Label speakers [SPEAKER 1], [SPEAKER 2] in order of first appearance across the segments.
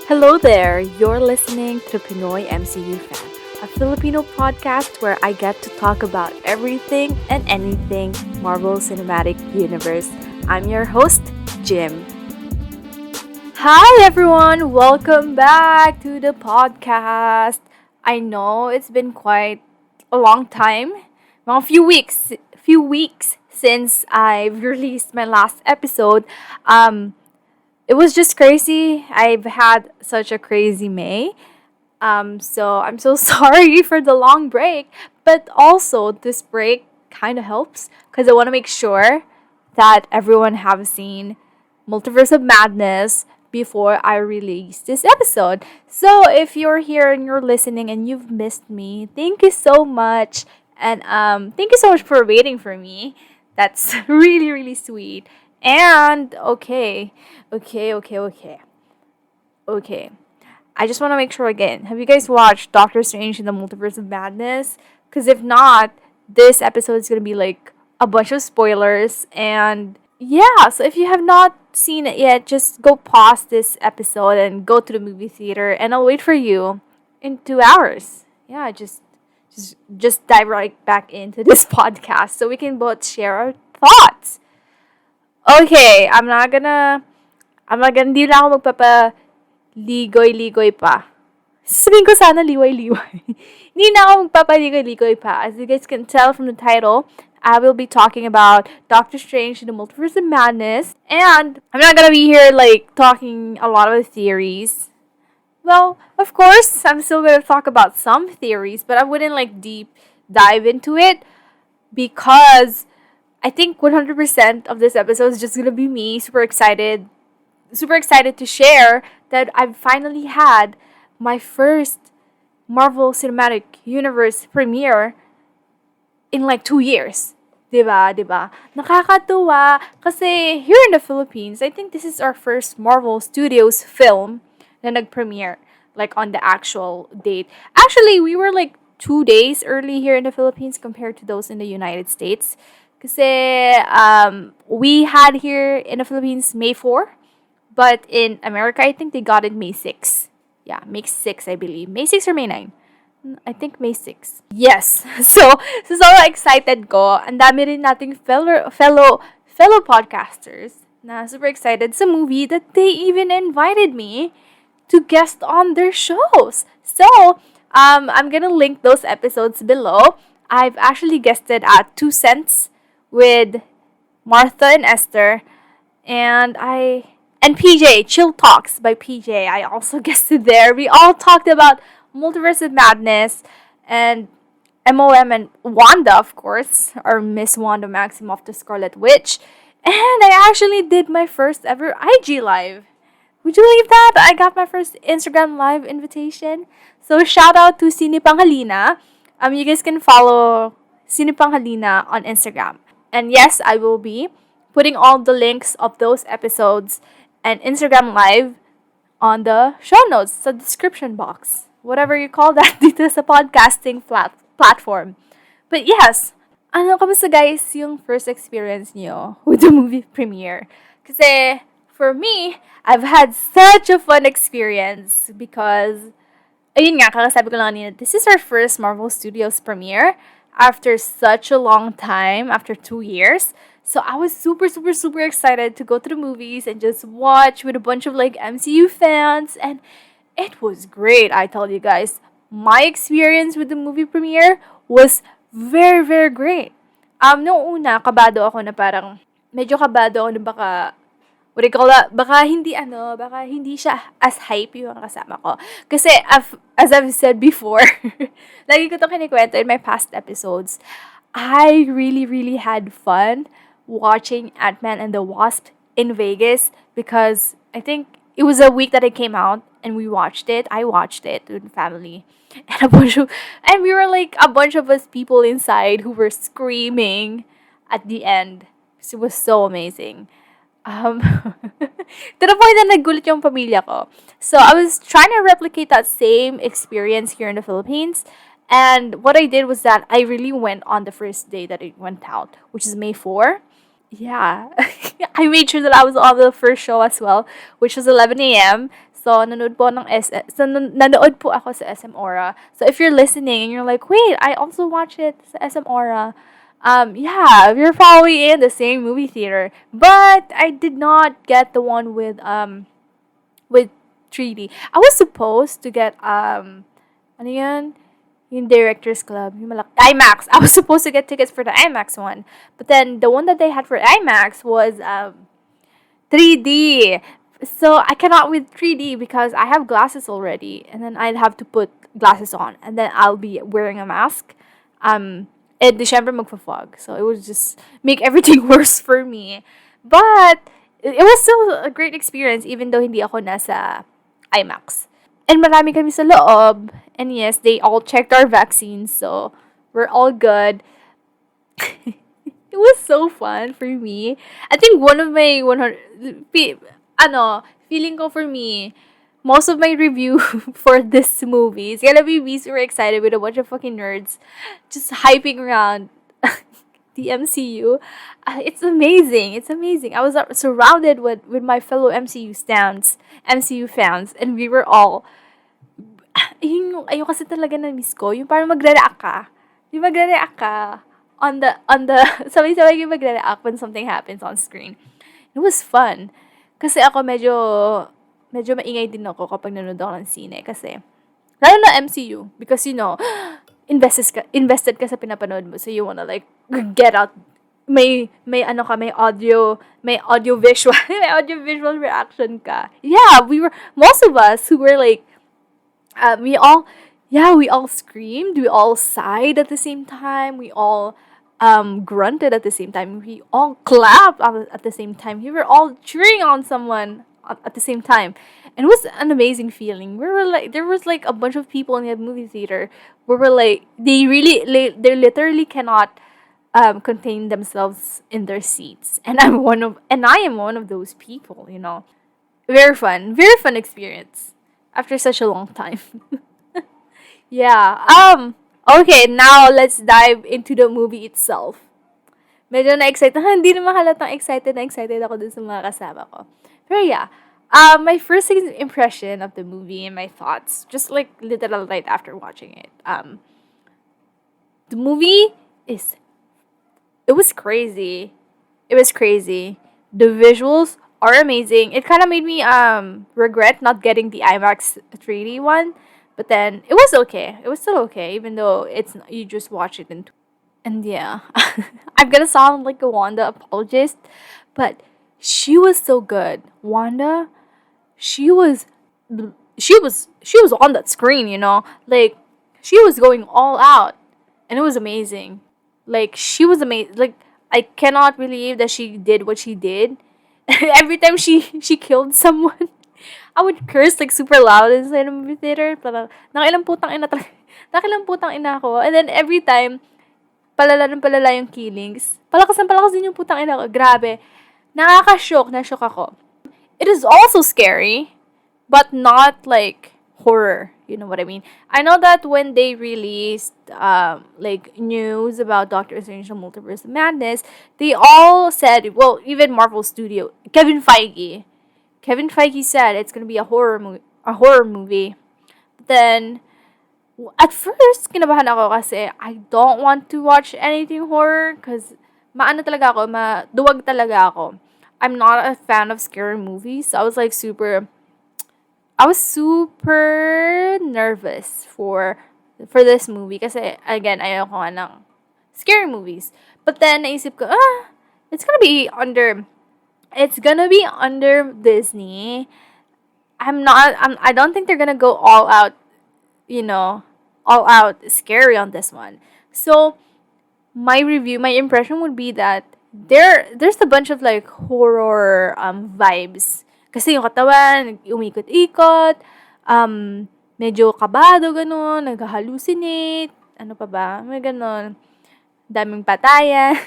[SPEAKER 1] Hello there! You're listening to Pinoy MCU Fan, a Filipino podcast where I get to talk about everything and anything Marvel Cinematic Universe. I'm your host, Jim. Hi everyone! Welcome back to the podcast. I know it's been quite a long time, a few weeks since I've released my last episode. It was just crazy. I've had such a crazy May. So I'm so sorry for the long break. But also, this break kind of helps because I want to make sure that everyone have seen Multiverse of Madness before I release this episode. So if you're here and you're listening and you've missed me, thank you so much. And thank you so much for waiting for me. That's really, really sweet. And okay. I just want to make sure again. Have you guys watched Doctor Strange in the Multiverse of Madness? Because if not, this episode is going to be like a bunch of spoilers. And yeah, so if you have not seen it yet, just go pause this episode and go to the movie theater. And I'll wait for you in 2 hours. Yeah, just dive right back into this podcast so we can both share our thoughts. Okay, hindi na ako ligoy pa. Sabihin ko sana liway-liway. Hindi na ako magpapaligoy-ligoy pa. As you guys can tell from the title, I will be talking about Doctor Strange in the Multiverse of Madness. And I'm not gonna be here talking a lot of theories. Well, of course, I'm still gonna talk about some theories, but I wouldn't deep dive into it because I think 100% of this episode is just gonna be me super excited to share that I've finally had my first Marvel Cinematic Universe premiere in 2 years. Diba? Nakakatuwa kasi here in the Philippines, I think this is our first Marvel Studios film na nag-premiere on the actual date. Actually, we were 2 days early here in the Philippines compared to those in the United States. Kasi we had here in the Philippines May 4, but in America, I think they got it May 6. Yeah, May 6, I believe. May 6 or May 9? I think May 6. Yes. So excited ko. Ang dami rin nating fellow podcasters na super excited sa movie that they even invited me to guest on their shows. So, I'm gonna link those episodes below. I've actually guested at 2 Cents with Martha and Esther, and PJ, Chill Talks by PJ. I also guested there. We all talked about Multiverse of Madness and MOM and Wanda, of course, or Miss Wanda Maximoff, the Scarlet Witch. And I actually did my first ever IG live. Would you believe that? I got my first Instagram live invitation. So shout out to Sini Panghalina. You guys can follow Sini Panghalina on Instagram. And yes, I will be putting all the links of those episodes and Instagram live on the show notes, the description box, whatever you call that dito sa podcasting platform. But yes, kamusta guys yung first experience niyo with the movie premiere? Kasi for me, I've had such a fun experience because, ayun nga, kakasabi ko lang kanina, this is our first Marvel Studios premiere after such a long time, after 2 years. So I was super excited to go to the movies and just watch with a bunch of MCU fans, and it was great. I tell you guys, my experience with the movie premiere was very great. Noong una, medyo kabado ako na baka hindi siya as hype yung kasama ko. Kasi, as I've said before, lagi ko itong kinikwento in my past episodes, I really had fun watching Ant-Man and the Wasp in Vegas because I think it was a week that it came out and we watched it. I watched it with family. And we were a bunch of us people inside who were screaming at the end. It was so amazing. To the point na naggulit yung pamilya ko. So, I was trying to replicate that same experience here in the Philippines. And what I did was that I really went on the first day that it went out, which is May 4. Yeah. I made sure that I was on the first show as well, which was 11 a.m. So, nanood po ng nanood po ako sa SM Aura. So, if you're listening and you're like, wait, I also watch it sa SM Aura. Yeah, we're probably in the same movie theater. But I did not get the one with 3D. I was supposed to get, ano yan? Yung Directors Club, yung IMAX. I was supposed to get tickets for the IMAX one. But then, the one that they had for IMAX was, 3D. So, I cannot with 3D because I have glasses already. And then I'd have to put glasses on. And then I'll be wearing a mask. And December magfa-fog. So, it would just make everything worse for me. But, it was still a great experience even though hindi ako nasa IMAX. And marami kami sa loob. And yes, they all checked our vaccines. So, we're all good. It was so fun for me. I think one of my 100... feeling ko for me, most of my review for this movie is gonna be me super excited with a bunch of fucking nerds just hyping around the MCU. It's amazing. It's amazing. I was surrounded with my fellow MCU fans, and we were all ayun kasi talaga na miss ko, yung parang magre-react ka. Yung magre-react ka on the sabay-sabay yung magre-react when something happens on screen. It was fun. Kasi ako medyo maingay din ako kapag nanonood ako ng sine kasi lalo na MCU because invested ka sa pinapanood mo, so you wanna like get out, may audio visual may audio visual reaction ka. Yeah, most of us who were like we all screamed, we all sighed at the same time, we all grunted at the same time, we all clapped at the same time, we were all cheering on someone at the same time. And it was an amazing feeling. There was like a bunch of people in the movie theater where we're like, they literally cannot contain themselves in their seats. And I am one of those people, Very fun experience after such a long time. Yeah. Okay, now let's dive into the movie itself. Medyo na-excited. Hindi naman halatang excited ako dun sa mga kasama ko. Pero yeah, my first impression of the movie and my thoughts, just like literal right after watching it. The movie it was crazy. It was crazy. The visuals are amazing. It kind of made me regret not getting the IMAX 3D one. But then, it was okay. It was still okay, even though you just watch it and yeah. I'm gonna sound like a Wanda apologist, but she was so good. Wanda, she was on that screen, Like, she was going all out, and it was amazing. Like, she was amazing. Like, I cannot believe that she did what she did. Every time she killed someone, I would curse like super loud inside the movie theater. Parang, nakilang putang ina talaga. Nakilang putang ina ko. And then every time, palala yung killings. Palakas din yung putang ina ko. Grabe. Nakaka-shock. Na-shock ako. It is also scary, but not like horror. You know what I mean? I know that when they released like news about Doctor Strange and Multiverse of Madness, they all said, well, even Marvel Studio, Kevin Feige said it's gonna be a horror movie. But then, at first, kinabahan ako kasi I don't want to watch anything horror because duwag talaga ako. I'm not a fan of scary movies, so I was super nervous for this movie kasi again, ayoko nga ng scary movies. But then, naisip ko, it's gonna be under Disney. I don't think they're gonna go all out scary on this one. So, my impression would be that there's a bunch of like horror vibes. Kasi yung katawan, umikot-ikot, medyo kabado, gano'n, nag-hallucinate, ano pa ba, may gano'n, daming patayan,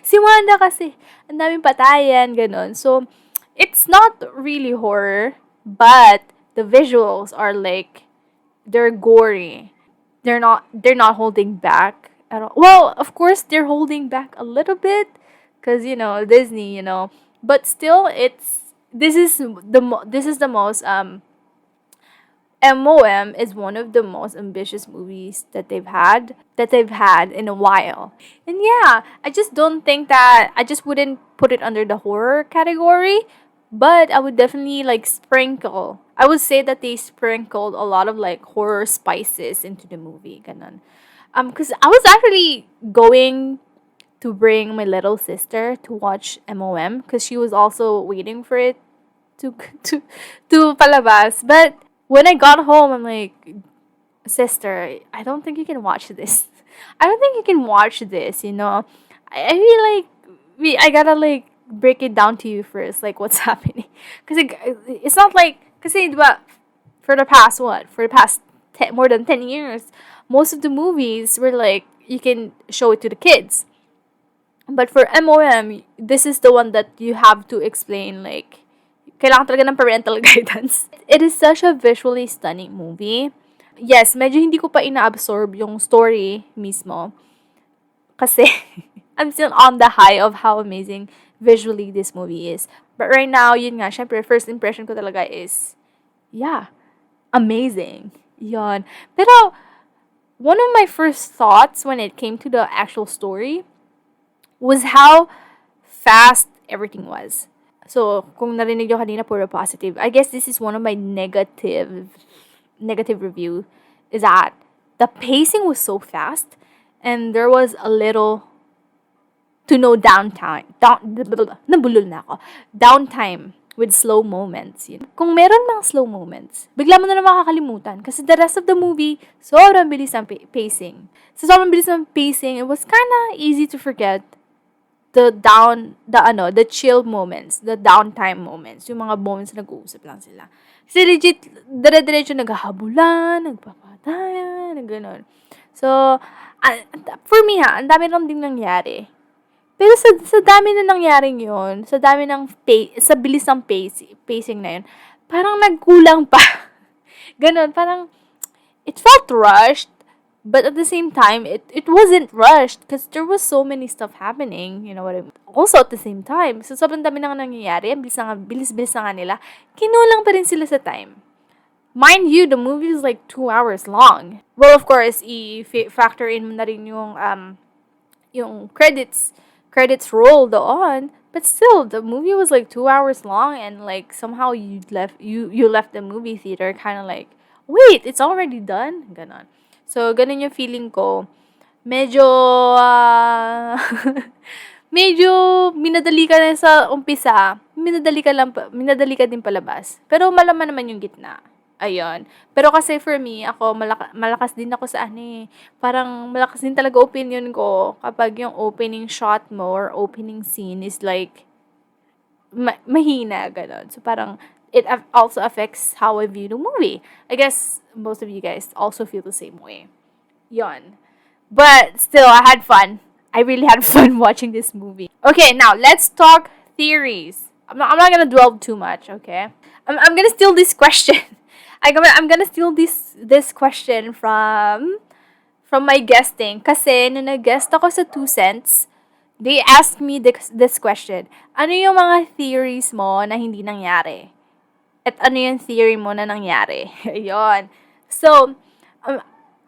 [SPEAKER 1] si Wanda kasi, ang daming patayan, gano'n. So, it's not really horror, but the visuals are like, they're gory. They're not holding back at all. Well, of course, they're holding back a little bit, because, Disney, but still, this is the most MOM is one of the most ambitious movies that they've had in a while. And yeah, I just don't think that I just wouldn't put it under the horror category, but I would definitely like sprinkle. I would say that they sprinkled a lot of like horror spices into the movie, ganon. Cuz I was actually going to bring my little sister to watch MOM cuz she was also waiting for it to to to palabas. But when I got home, I'm like, sister, I don't think you can watch this. I don't think you can watch this. I feel like I gotta like break it down to you first, like what's happening, because it's not like kasi diba, for the past more than 10 years, most of the movies were like you can show it to the kids, but for MOM, this is the one that you have to explain like kailangan talaga ng parental guidance. It is such a visually stunning movie. Yes, medyo hindi ko pa ina-absorb yung story mismo. Kasi, I'm still on the high of how amazing visually this movie is. But right now, yun nga, syempre, first impression ko talaga is, yeah, amazing. Yon. Pero, one of my first thoughts when it came to the actual story was how fast everything was. So, kung narinig nyo kanina, puro positive. I guess this is one of my negative review is that the pacing was so fast and there was a little to no downtime. Nabulol na ako. Downtime with slow moments. Kung meron mga slow moments, bigla mo na makakalimutan. Kasi the rest of the movie, sobrang bilis ang pacing. So, sobrang bilis ng pacing, it was kinda easy to forget the chill moments, the downtime moments, yung mga moments na nag-uusap lang sila. Kasi legit, dire-diretso naghahabulan, nagpapatayan, gano'n. So, for me ang dami lang din nangyari. Pero sa dami na nangyaring yun, sa dami ng sa bilis ng pacing na yun, parang nagkulang pa. Ganon, parang, it felt rushed, but at the same time, it wasn't rushed because there was so many stuff happening, you know what I mean? Also at the same time, so sobrang dami na nangyayari, bilis-bilis na nga nila, kinulang pa rin sila sa time. Mind you, the movie is like 2 hours long. Well, of course, i-factor in mo na rin yung credits roll doon, but still, the movie was like 2 hours long and like somehow you left the movie theater kind of like, wait, it's already done? Ganon. So, ganun yung feeling ko. Medyo, medyo minadali ka na sa umpisa. Minadali ka din palabas. Pero malaman naman yung gitna. Ayun. Pero kasi for me, ako, malakas din ako sa parang malakas din talaga opinion ko kapag yung opening shot mo or opening scene is like, mahina, gano'n. So, parang, it also affects how I view the movie. I guess most of you guys also feel the same way. Yon. But still, I had fun. I really had fun watching this movie. Okay, now let's talk theories. I'm not gonna dwell too much. Okay, I'm gonna steal this question. I'm gonna steal this question from my guesting. Kasi nung nag-guest ako sa 2 cents, they asked me this question. Ano yung mga theories mo na hindi nangyari? At ano yung theory mo na nangyari? Ayun. So,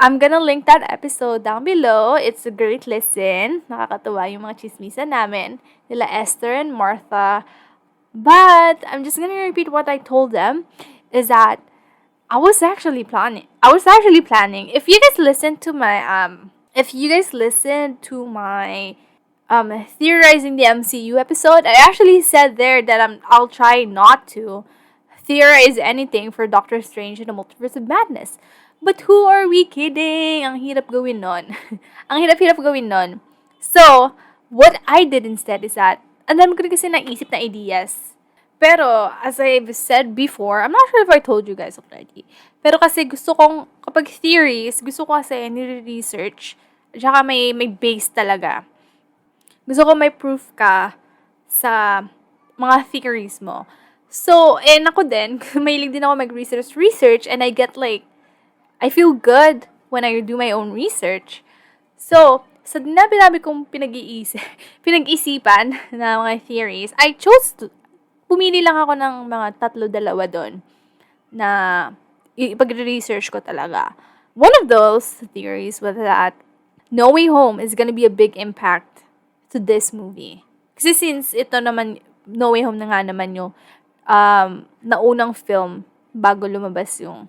[SPEAKER 1] I'm gonna link that episode down below. It's a great listen. Nakakatuwa yung mga chismisan namin. Nila Esther and Martha. But, I'm just gonna repeat what I told them. Is that, I was actually planning. If you guys listen to my, theorizing the MCU episode, I actually said there that I'll try not to theorize anything for Doctor Strange in the Multiverse of Madness. But who are we kidding? Ang hirap gawin nun. Ang hirap-hirap gawin nun. So, what I did instead is that, ang dami ko rin kasi naisip na ideas. Pero, as I've said before, I'm not sure if I told you guys already. Pero kasi gusto kong, kapag theories, gusto ko kasi nire-research, at saka may base talaga. Gusto ko may proof ka sa mga theories mo. So, ako din, mahilig din ako mag-research, and I I feel good when I do my own research. So, sa dinabi kong pinag-isipan na mga theories, I chose pumili lang ako ng mga tatlo, dalawa doon na ipag-research ko talaga. One of those theories was that No Way Home is gonna be a big impact to this movie. Kasi since ito naman, No Way Home na nga naman yung naunang film bago lumabas yung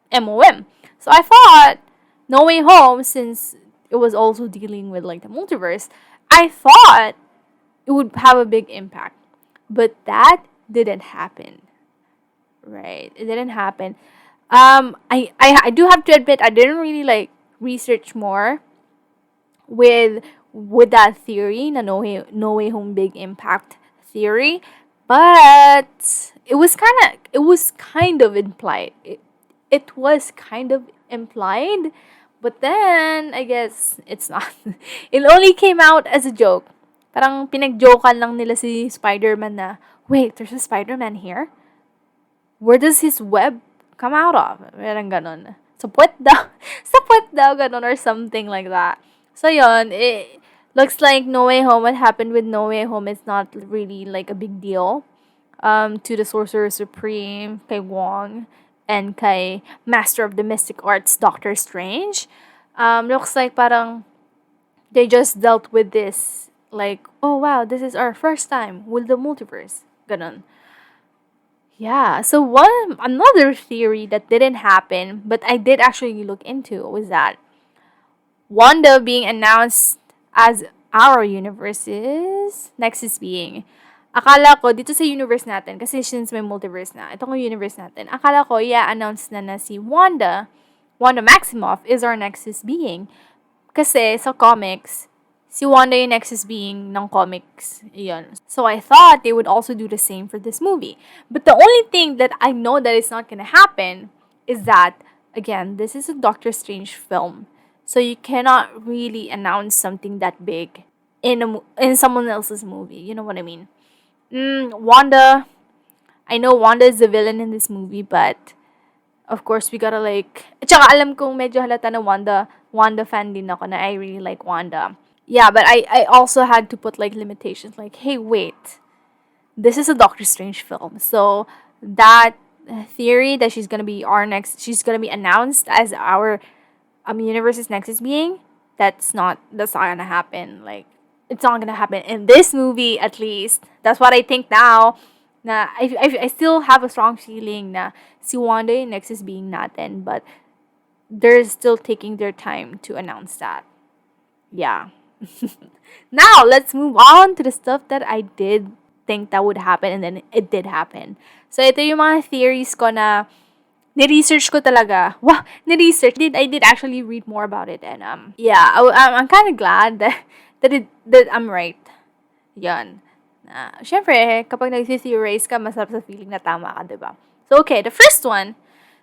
[SPEAKER 1] MOM. So I thought No Way Home, since it was also dealing with like the multiverse, I thought it would have a big impact. But that didn't happen. Right. It didn't happen. I do have to admit I didn't really like research more with that theory, na no way home big impact theory, but it was kind of implied. It was kind of implied, but then I guess it's not. It only came out as a joke. Parang pinag-jokean lang nila si Spider-Man na, wait, there's a Spider-Man here? Where does his web come out of? Parang ganon. Sa puwet daw. Sa puwet daw, ganon, or something like that. So, yon, it looks like No Way Home, what happened with No Way Home is not really like a big deal to the Sorcerer Supreme, kay Wong, and kay Master of the Mystic Arts, Doctor Strange. Looks like parang they just dealt with this, like, oh wow, this is our first time with the multiverse. Ganon. Yeah, so another theory that didn't happen, but I did actually look into, was that Wanda being announced as our universe's Nexus being. Akala ko, dito sa universe natin, kasi since may multiverse na, itong universe natin, akala ko, announce na si Wanda Maximoff is our Nexus being. Kasi sa comics, si Wanda yung Nexus being ng comics. Yun. So I thought they would also do the same for this movie. But the only thing that I know that is not gonna happen is that, again, this is a Doctor Strange film. So you cannot really announce something that big in someone else's movie. You know what I mean? Wanda, I know Wanda is the villain in this movie, but of course we gotta like, tsaka alam kong medyo halata na Wanda fan din ako, na I really like Wanda. Yeah, but I also had to put like limitations, like, hey, wait, this is a Doctor Strange film, so that theory that she's gonna be announced as our universe's Nexus being, that's not gonna happen. Like, it's not gonna happen in this movie, at least. That's what I think now. Na I still have a strong feeling na si Wanda yung Nexus being natin, but they're still taking their time to announce that. Yeah. Now, let's move on to the stuff that I did think that would happen, and then it did happen. So, ito yung mga theories ko na ni-research ko talaga. Wow, ni-research. I did actually read more about it, and I'm kind of glad that I'm right. Yan. Syempre, kapag nag-theorize ka, masarap sa feeling na tama ka, diba? So, okay, the first one,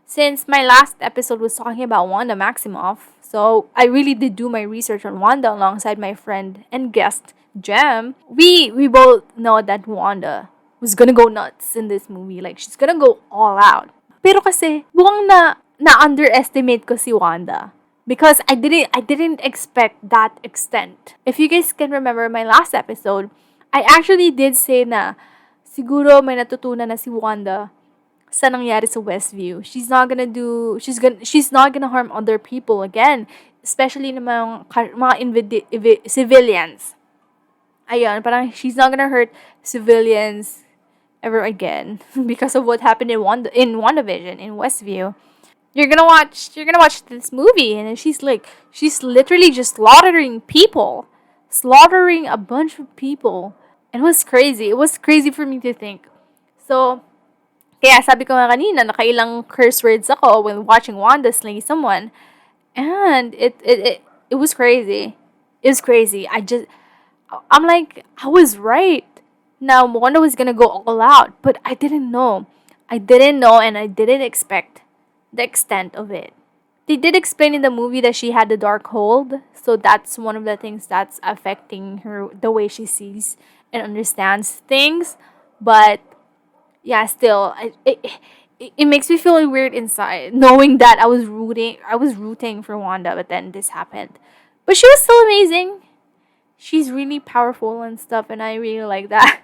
[SPEAKER 1] since my last episode was talking about Wanda Maximoff, so I really did do my research on Wanda alongside my friend and guest, Jem. We both know that Wanda was gonna go nuts in this movie. Like, she's gonna go all out. Pero kasi, buwang na-underestimate ko si Wanda. Because I didn't expect that extent. If you guys can remember my last episode, I actually did say na siguro may natutunan na si Wanda sa nangyari sa Westview. She's not gonna harm other people again, especially na mga civilians. Ayun, parang she's not gonna hurt civilians ever again because of what happened in WandaVision, in Westview. You're gonna watch this movie, and she's literally just slaughtering a bunch of people. It was crazy. It was crazy for me to think. So, kaya sabi ko nga kanina, nakailang curse words ako when watching Wanda slay someone. And it was crazy. It was crazy. I'm like, I was right. Now, Wanda was gonna go all out, but I didn't know. And I didn't expect the extent of it. They did explain in the movie that she had the dark hold, so that's one of the things that's affecting her, the way she sees and understands things. But yeah, still, it makes me feel weird inside knowing that I was rooting for Wanda, but then this happened. But she was still amazing. She's really powerful and stuff, and I really like that.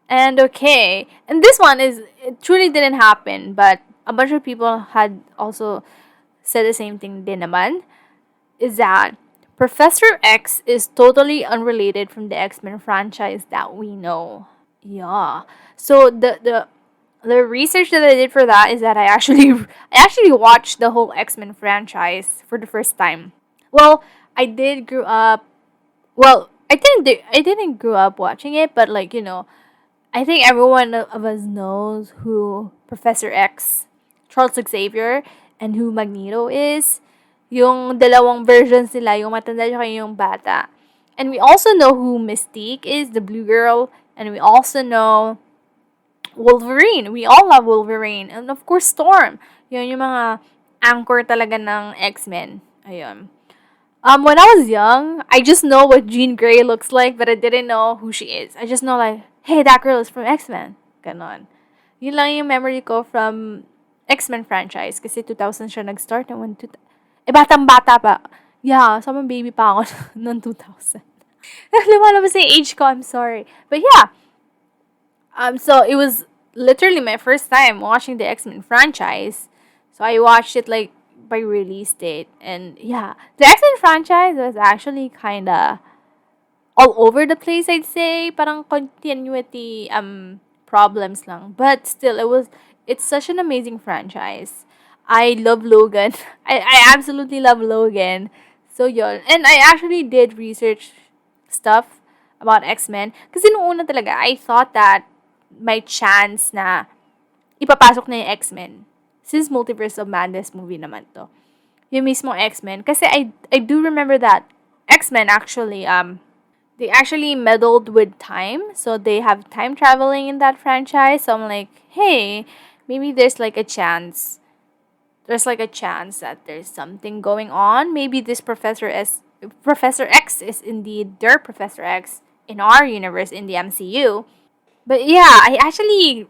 [SPEAKER 1] And okay, and this one is it truly didn't happen, but a bunch of people had also said the same thing din naman, is that Professor X is totally unrelated from the X-Men franchise that we know. Yeah. So the research that I did for that is that I actually watched the whole X-Men franchise for the first time. Well, I did grew up well, I didn't grow up watching it, but like, I think everyone of us knows who Professor X, Charles Xavier, and who Magneto is. Yung dalawang versions nila, yung matanda at yung bata. And we also know who Mystique is, the blue girl, and we also know Wolverine. We all love Wolverine. And of course, Storm. Yun yung mga anchor talaga ng X-Men. Ayun. When I was young, I just know what Jean Grey looks like, but I didn't know who she is. I just know like, hey, that girl is from X-Men. Ganon. Yun lang yung memory ko from X-Men franchise. Kasi 2000 siya nag-start. And when batang-bata pa. Yeah, sobrang baby pa ako noong 2000. Lumalabas yung age ko, I'm sorry. But yeah, so it was literally my first time watching the X-Men franchise. So I watched it like by release date. And yeah, the X-Men franchise was actually kinda all over the place, I'd say. Parang continuity problems lang. But still it's such an amazing franchise. I love Logan. I absolutely love Logan. So yun. And I actually did research stuff about X-Men. Kasi noong una talaga, I thought that may chance na ipapasok na yung X-Men. Since Multiverse of Madness movie naman to. Yung mismo X-Men. Kasi I do remember that X-Men actually, they actually meddled with time. So they have time traveling in that franchise. So I'm like, hey, maybe there's like a chance. There's like a chance that there's something going on. Maybe this Professor X is indeed their Professor X in our universe in the MCU. But yeah, I actually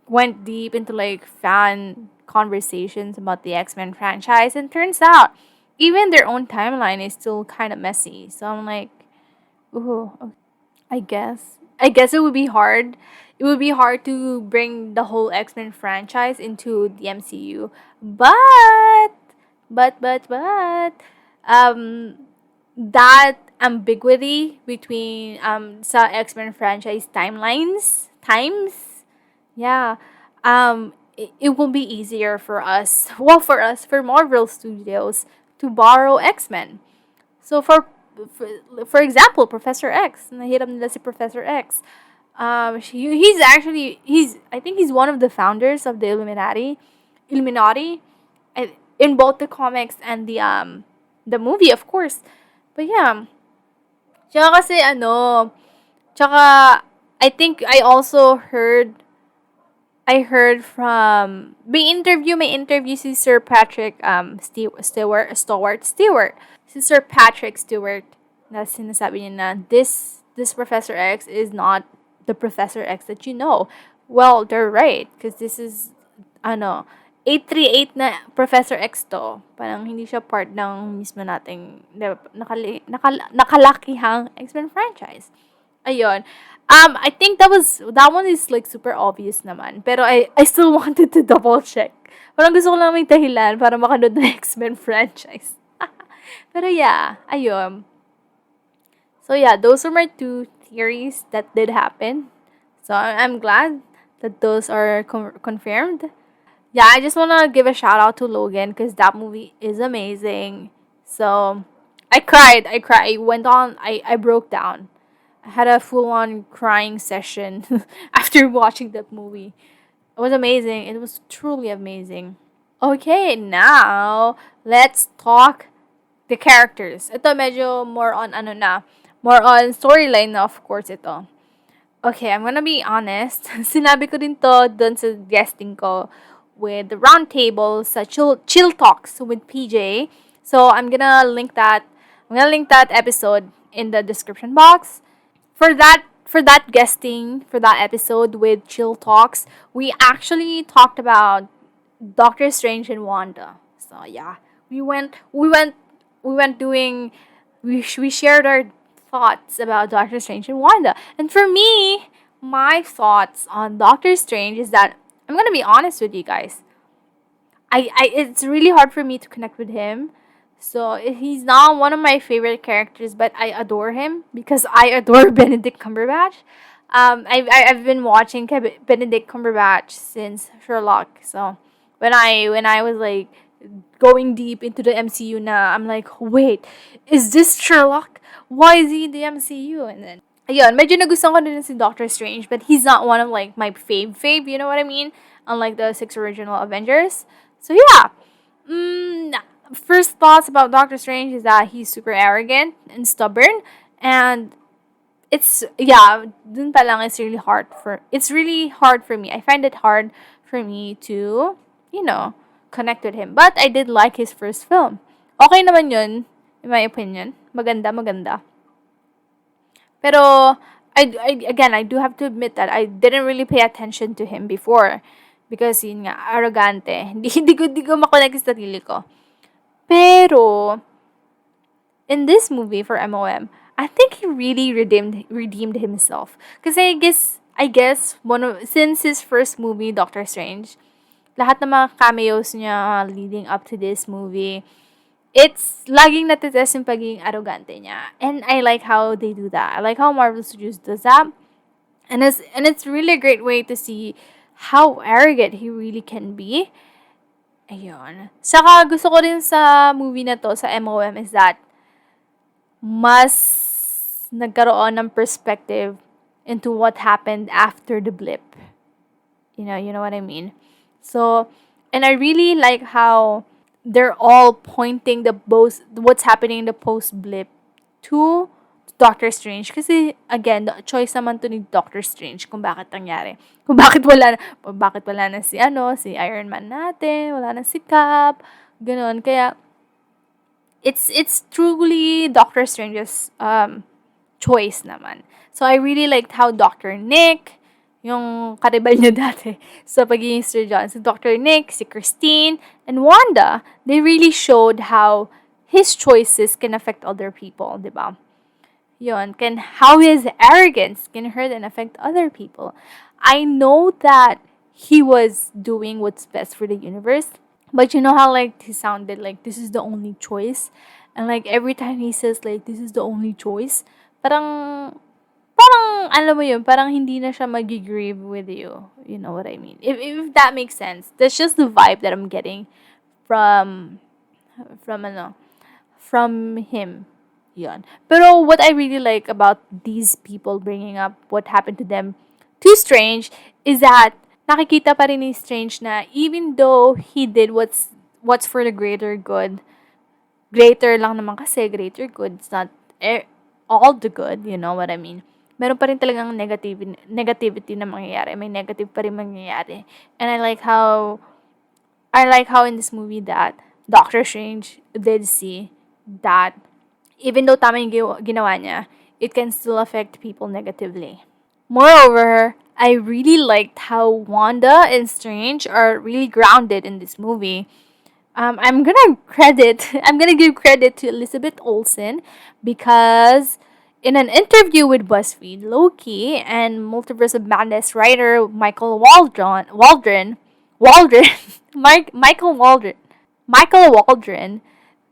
[SPEAKER 1] went deep into like fan conversations about the X-Men franchise, and turns out even their own timeline is still kind of messy. So I'm like, ooh, I guess it would be hard. It would be hard to bring the whole X-Men franchise into the MCU. But um that ambiguity between sa X-Men franchise times, yeah, it will be easier for us, for Marvel Studios to borrow X-Men. So for example, Professor X, nahirap nila si Professor X. I think he's one of the founders of the Illuminati, in both the comics and the movie, of course. But yeah, tsaka kasi tsaka I think I heard from may interview si Sir Patrick Stewart. Si Sir Patrick Stewart, na sinasabi niya na this Professor X is not the Professor X that you know. Well, they're right, because this is 838 na Professor X to. Parang hindi siya part ng mismo nating nakalakihang X-Men franchise. Ayun. I think that one is like super obvious naman. Pero I still wanted to double check. Parang gusto ko lang may dahilan para makanood ng X-Men franchise. Pero yeah, ayun. So yeah, those are my two theories that did happen. So I'm glad that those are confirmed. Yeah, I just want to give a shout out to Logan because that movie is amazing. So I cried. I went on. I broke down. I had a full on crying session after watching that movie. It was amazing. It was truly amazing. Okay, now let's talk the characters. Ito medyo more on more on storyline na, of course ito. Okay, I'm gonna be honest. Sinabi ko din to dun sa guesting ko with the roundtable sa chill talks with PJ. So I'm gonna link that episode in the description box. For that guesting, for that episode with Chill Talks, we actually talked about Doctor Strange and Wanda. So yeah, we shared our thoughts about Doctor Strange and Wanda. And for me, my thoughts on Doctor Strange is that I'm gonna be honest with you guys. It's really hard for me to connect with him. So he's not one of my favorite characters, but I adore him because I adore Benedict Cumberbatch. I've been watching Benedict Cumberbatch since Sherlock. So when I was like going deep into the MCU na, I'm like, wait, is this Sherlock? Why is he in the MCU? And then ayun, medyo nagustuhan ko din si Doctor Strange, but he's not one of like my fave, you know what I mean? Unlike the six original Avengers. So yeah, mm, first thoughts about Doctor Strange is that he's super arrogant and stubborn, and it's yeah, dun pa lang it's really hard for me. I find it hard for me to, you know, connect with him. But I did like his first film. Okay naman yun, in my opinion. Maganda, maganda. Pero again, I do have to admit that I didn't really pay attention to him before because yun nga, arrogante. Hindi ko makonect sa sarili ko. Pero in this movie for MOM, I think he really redeemed himself. Kasi I guess since his first movie Doctor Strange, lahat ng mga cameos niya leading up to this movie, it's laging natitest yung pagiging arrogante niya. And I like how they do that. I like how Marvel Studios does that. And it's really a great way to see how arrogant he really can be. Ayun. Saka gusto ko rin sa movie na to, sa MOM, is that mas nagkaroon ng perspective into what happened after the blip. You know what I mean? So, and I really like how they're all pointing what's happening in the post blip to Doctor Strange. Kasi, again, the choice naman to ni Doctor Strange kung bakit nangyari. Kung bakit wala na si Iron Man natin, wala na si Cap, ganun. Kaya, it's truly Doctor Strange's choice naman. So, I really liked how Dr. Nick, yung karibal niya dati sa pagiging Sir John, si Dr. Nick, si Christine, and Wanda, they really showed how his choices can affect other people, di ba? How his arrogance can hurt and affect other people. I know that he was doing what's best for the universe, but you know how like he sounded like this is the only choice, and like every time he says like this is the only choice, parang alam mo yun, parang hindi na siya mag-grieve with you. You know what I mean? If that makes sense. That's just the vibe that I'm getting from from him. Yun. Pero what I really like about these people bringing up what happened to them to Strange is that nakikita pa rin ni Strange na even though he did what's for the greater good, greater lang naman kasi, greater good, it's not all the good, you know what I mean? Meron pa rin talagang negativity na mangyayari. May negative pa rin mangyayari. And I like how in this movie that Doctor Strange did see that even though tama yung ginawa niya, it can still affect people negatively. Moreover, I really liked how Wanda and Strange are really grounded in this movie. I'm gonna give credit to Elizabeth Olsen because in an interview with BuzzFeed, Loki and Multiverse of Madness writer Michael Waldron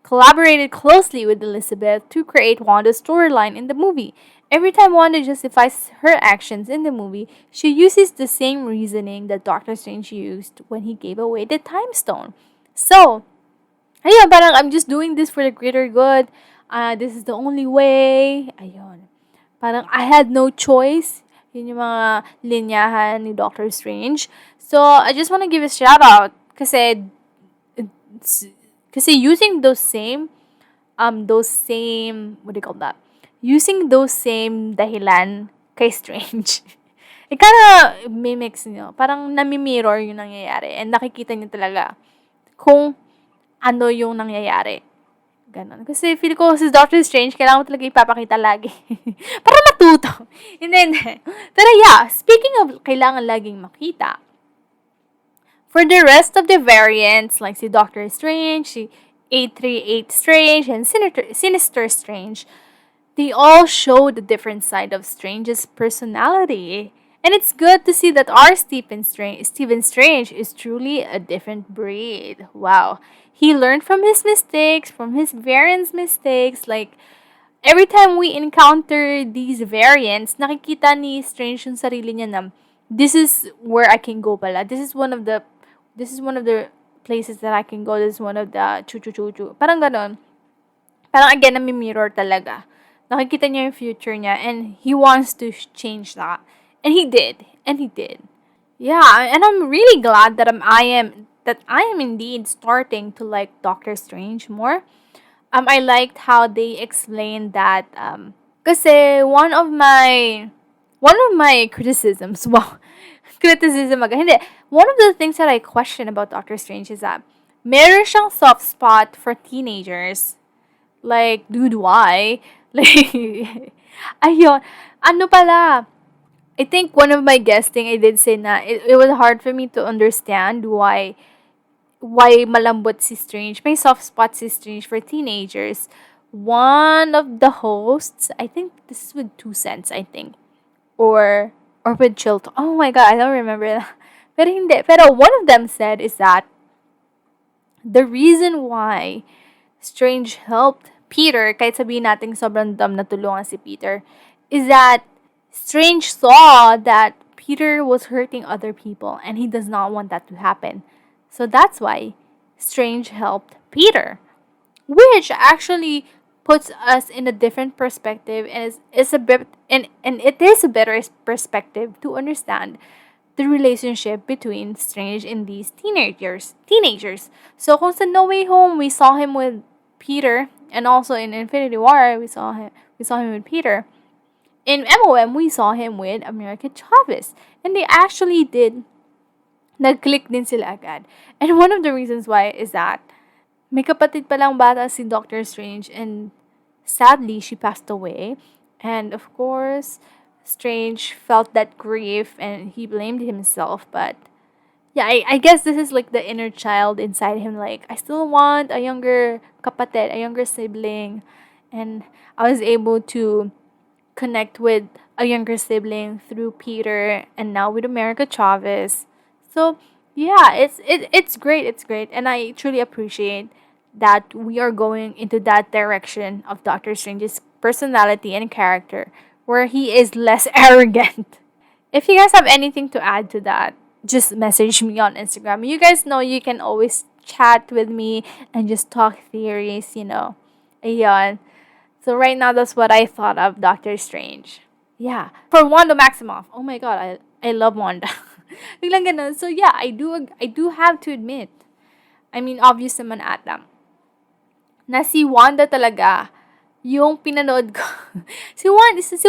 [SPEAKER 1] collaborated closely with Elizabeth to create Wanda's storyline in the movie. Every time Wanda justifies her actions in the movie, she uses the same reasoning that Doctor Strange used when he gave away the Time Stone. So, ayun, parang I'm just doing this for the greater good. This is the only way. Ayun. Parang I had no choice. Yun yung mga linyahan ni Doctor Strange. So, I just want to give a shout out kasi using those same what do you call that? Using those same dahilan kay Strange. It kinda mimics nyo. Parang nami-mirror yung nangyayari. And nakikita nyo talaga kung ano yung nangyayari. Ganon. Kasi feel ko si Doctor Strange, kailangan mo talaga ipapakita lagi. Para matuto. Hindi. Pero yeah, speaking of kailangan laging makita, for the rest of the variants, like si Doctor Strange, si 838 Strange, and Sinister Strange, they all show the different side of Strange's personality. And it's good to see that our Stephen Strange is truly a different breed. Wow. He learned from his mistakes, from his variants' mistakes. Like, every time we encounter these variants, nakikita ni Strange yung sarili niya na, this is where I can go pala. This is one of the places that I can go. This is one of the chu-chu-chu-chu. Parang ganon. Parang again, nami-mirror talaga. Nakikita niya yung future niya and he wants to change that. And he did. And he did. Yeah, and I'm really glad that I am indeed starting to like Doctor Strange more. I liked how they explained that kasi one of my criticisms, wow, criticism aga. Hindi, one of the things that I question about Doctor Strange is that meron siyang soft spot for teenagers. Like, dude, why? Like, ayun. Ano pala? I think one of my guesting, I did say na it was hard for me to understand why malambot si Strange. May soft spot si Strange for teenagers. One of the hosts, I think this is with 2 cents, I think. Or with Chilton. Oh my god, I don't remember that. Pero hindi. Pero one of them said is that the reason why Strange helped Peter, kahit sabihin natin sobrang dumb na tulungan si Peter, is that Strange saw that Peter was hurting other people and he does not want that to happen. So that's why Strange helped Peter, which actually puts us in a different perspective and is a bit and it is a better perspective to understand the relationship between Strange and these teenagers. So kung sa No Way Home we saw him with Peter, and also in Infinity War we saw him with Peter. In MOM we saw him with America Chavez, and they actually did nag-click din sila agad. And one of the reasons why is that may kapatid palang bata si Doctor Strange, and sadly she passed away. And of course, Strange felt that grief and he blamed himself. But yeah, I guess this is like the inner child inside him. Like, I still want a younger kapatid, a younger sibling. And I was able to connect with a younger sibling through Peter and now with America Chavez. So yeah, it's great. It's great, and I truly appreciate that we are going into that direction of Doctor Strange's personality and character, where he is less arrogant. If you guys have anything to add to that, just message me on Instagram. You guys know you can always chat with me and just talk theories. Ayan. So right now, that's what I thought of Doctor Strange. Yeah. For Wanda Maximoff. Oh my god, I love Wanda. Biglang ganun. So yeah, I do have to admit. I mean, obvious naman ata. Na si Wanda talaga yung pinanood ko. si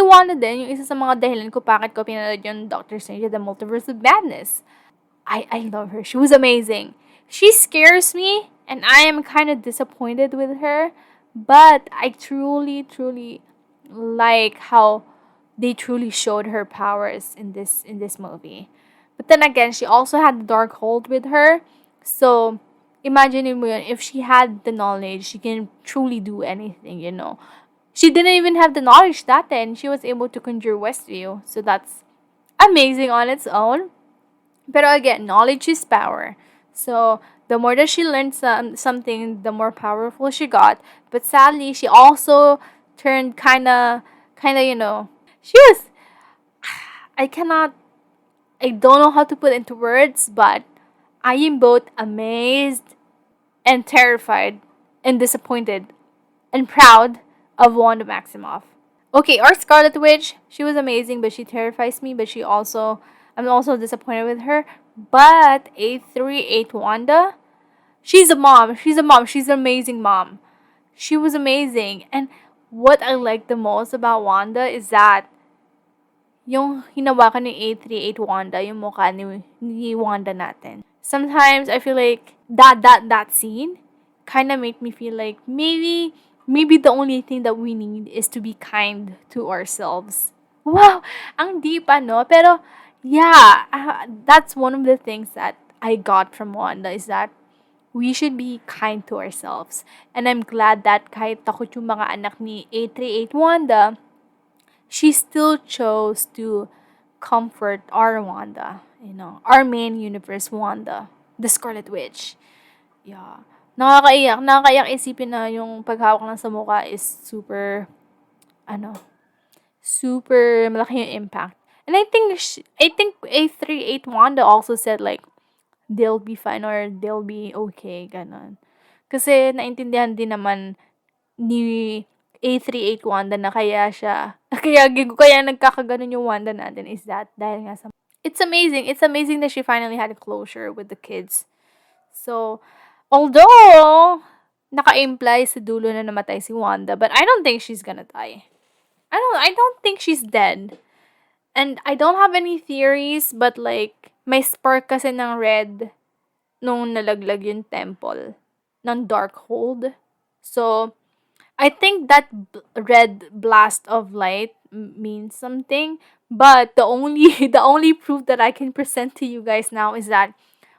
[SPEAKER 1] Wanda din, yung isa sa mga dahilan ko bakit ko pinanood yung Doctor Strange, The Multiverse of Madness. I love her. She was amazing. She scares me, and I am kind of disappointed with her. But I truly, truly like how they truly showed her powers in this movie. But then again, she also had the dark hold with her. So imagine mo yun, if she had the knowledge, she can truly do anything. She didn't even have the knowledge that then. She was able to conjure Westview. So that's amazing on its own. But again, knowledge is power. So the more that she learned something, the more powerful she got. But sadly, she also turned kinda, she was, I cannot, I don't know how to put into words, but I am both amazed and terrified and disappointed and proud of Wanda Maximoff. Okay, our Scarlet Witch, she was amazing, but she terrifies me, but I'm also disappointed with her. But 838 Wanda, she's a mom. She's a mom. She's an amazing mom. She was amazing. And what I like the most about Wanda is that yung hinawakan ni 838 Wanda, yung mukha ni Wanda natin. Sometimes I feel like that scene kind of made me feel like maybe the only thing that we need is to be kind to ourselves. Wow, ang deep no? Pero yeah, that's one of the things that I got from Wanda is that we should be kind to ourselves. And I'm glad that kahit takot yung mga anak ni 838 Wanda, she still chose to comfort our Wanda. Our main universe Wanda, the Scarlet Witch. Yeah. Nakakaiyak. Nakakaiyak isipin na yung paghawak lang sa mukha is super, ano, super malaki yung impact. And I think A38 Wanda also said like, they'll be fine or they'll be okay, ganon. Kasi naintindihan din naman ni A38 Wanda na kaya siya, kaya nagkakaganon yung Wanda natin is that dahil nga sa, it's amazing. It's amazing that she finally had a closure with the kids. So, although, naka-imply sa dulo na namatay si Wanda, but I don't think she's gonna die. I don't think she's dead. And I don't have any theories, but like, may spark kasi ng red nung nalaglag yung temple ng Darkhold. So, I think that red blast of light means something, but the only the only proof that I can present to you guys now is that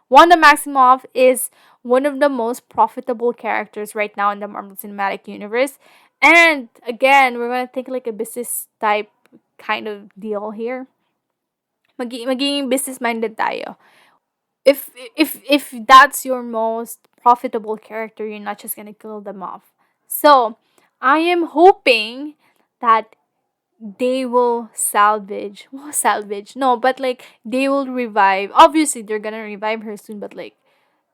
[SPEAKER 1] Wanda Maximoff is one of the most profitable characters right now in the Marvel Cinematic Universe. And again, we're gonna think like a business type kind of deal here. Magiging business minded tayo. If that's your most profitable character, you're not just gonna kill them off. So I am hoping that they will salvage. No, but like they will revive. Obviously, they're gonna revive her soon, but like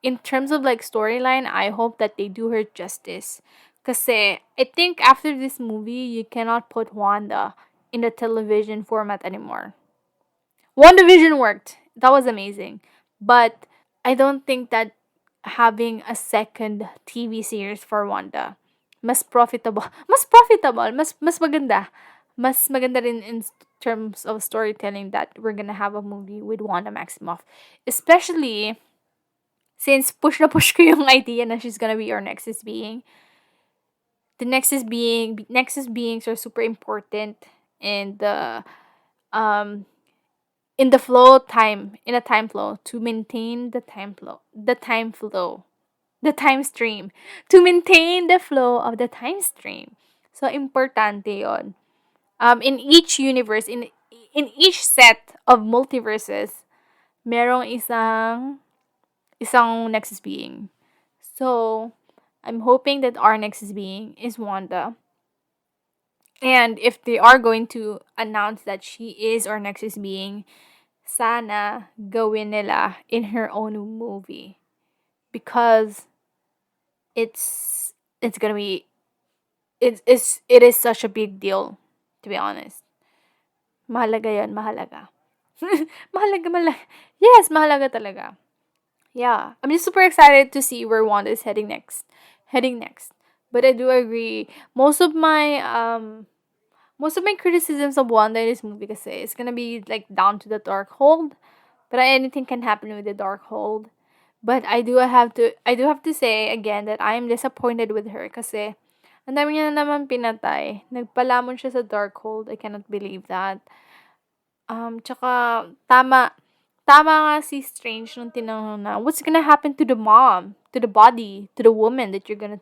[SPEAKER 1] in terms of like storyline, I hope that they do her justice. Kasi I think after this movie, you cannot put Wanda in the television format anymore. WandaVision worked. That was amazing. But I don't think that having a second TV series for Wanda mas maganda. Mas maganda rin in terms of storytelling that we're gonna have a movie with Wanda Maximoff. Especially since push na push ko yung idea na she's gonna be our Nexus being. The Nexus beings are super important in the um in the time flow to maintain the time stream, to maintain the flow of the time stream. So importante yon. In each universe, in each set of multiverses, merong isang Nexus being. So I'm hoping that our Nexus being is Wanda. And if they are going to announce that she is our Nexus being, sana gawin nila in her own movie. Because it's gonna be it is such a big deal, to be honest. Mahalaga yan, mahalaga. mahalaga. Yes, mahalaga talaga. Yeah, I'm just super excited to see where Wanda is heading next. But I do agree, most of my criticisms of Wanda in this movie kasi it's gonna be like down to the Darkhold. But anything can happen with the Darkhold. But I do have to say again that I am disappointed with her kasi ang dami niya na naman pinatay. Nagpalamon siya sa Darkhold. I cannot believe that. Tsaka tama nga si Strange nung tinanong na, what's gonna happen to the mom, to the body, to the woman that you're gonna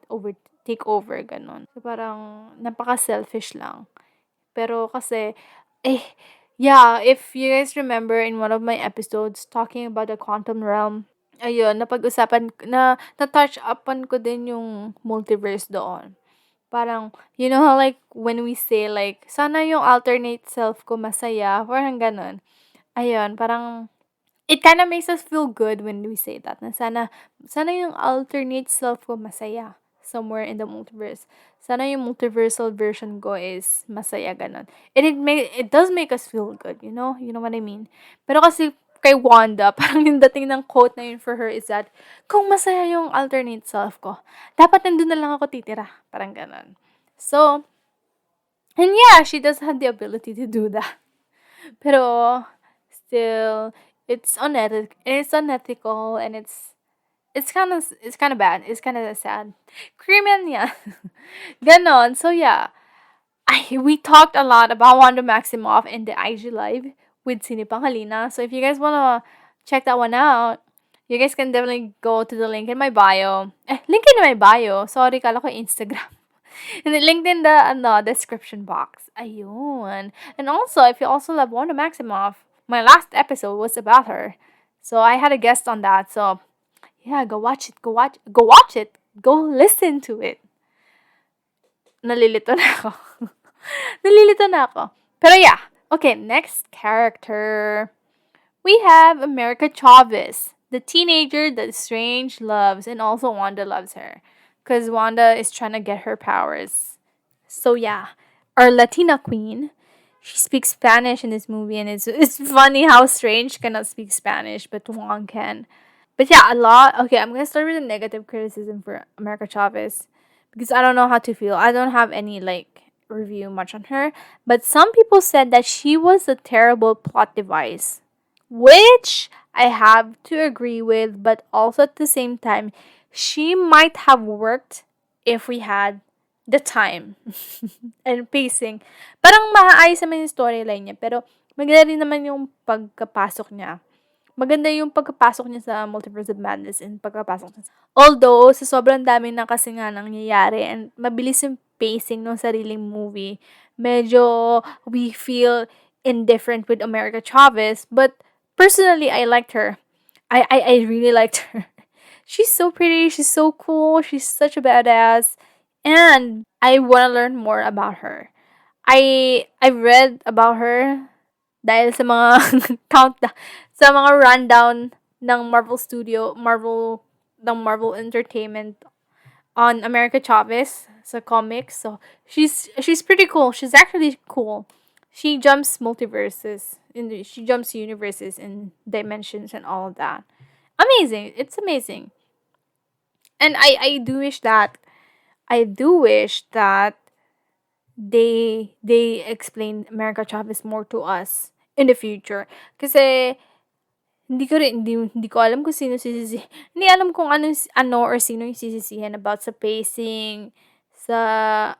[SPEAKER 1] take over, ganon. So parang napaka-selfish lang. Pero kasi, yeah, if you guys remember in one of my episodes talking about the quantum realm, ayun, na-touch upan ko din yung multiverse doon. Parang, you know how like, when we say like, sana yung alternate self ko masaya, parang ganon. Ayun, parang, it kind of makes us feel good when we say that. Na sana yung alternate self ko masaya somewhere in the multiverse. Sana yung multiversal version ko is masaya, ganon. And it does make us feel good, you know? You know what I mean? Pero kasi kay Wanda, parang yung dating ng quote na yun for her is that, kung masaya yung alternate self ko, dapat nandun na lang ako titira. Parang ganon. So, and yeah, she does have the ability to do that. Pero, still, it's unethical, and it's kind of bad. It's kind of sad. Criminal niya. Ganon. So yeah, we talked a lot about Wanda Maximoff in the IG live with Sinipang Halina. So if you guys wanna check that one out, you guys can definitely go to the link in my bio. Link in my bio. Sorry, kala ko Instagram. And then linked in the description box. Ayun. And also, if you also love Wanda Maximoff, my last episode was about her. So I had a guest on that. So yeah, go watch it. Go watch it. Go listen to it. Nalilito na ako. Nalilito na ako. Pero yeah. Okay, next character. We have America Chavez, the teenager that Strange loves, and also Wanda loves her. Because Wanda is trying to get her powers. So yeah, our Latina queen, she speaks Spanish in this movie, and it's funny how Strange cannot speak Spanish, but Wong can. But yeah, a lot. Okay, I'm gonna start with a negative criticism for America Chavez because I don't know how to feel. I don't have any like review much on her, but some people said that she was a terrible plot device, which I have to agree with, but also at the same time, she might have worked if we had the time and pacing. Parang maayos naman yung storyline niya, pero maganda rin naman yung pagkapasok niya. Maganda yung pagkapasok niya sa Multiverse of Madness and pagkapasok niya. Although, sa sobrang dami na kasi nga nangyayari and mabilis yung pacing ng sariling movie, medyo we feel indifferent with America Chavez. But personally, I liked her. I really liked her. She's so pretty. She's so cool. She's such a badass. And I want to learn more about her. I read about her dahil sa mga count sa mga rundown ng Marvel Entertainment on America Chavez sa comics. So she's pretty cool. She's actually cool. She jumps multiverses she jumps universes and dimensions and all of that. Amazing. It's amazing. And I do wish that they explain America Chavez more to us in the future. Kasi hindi ko alam kung sino hindi alam kung ano or sino yung sisisihan about sa pacing, sa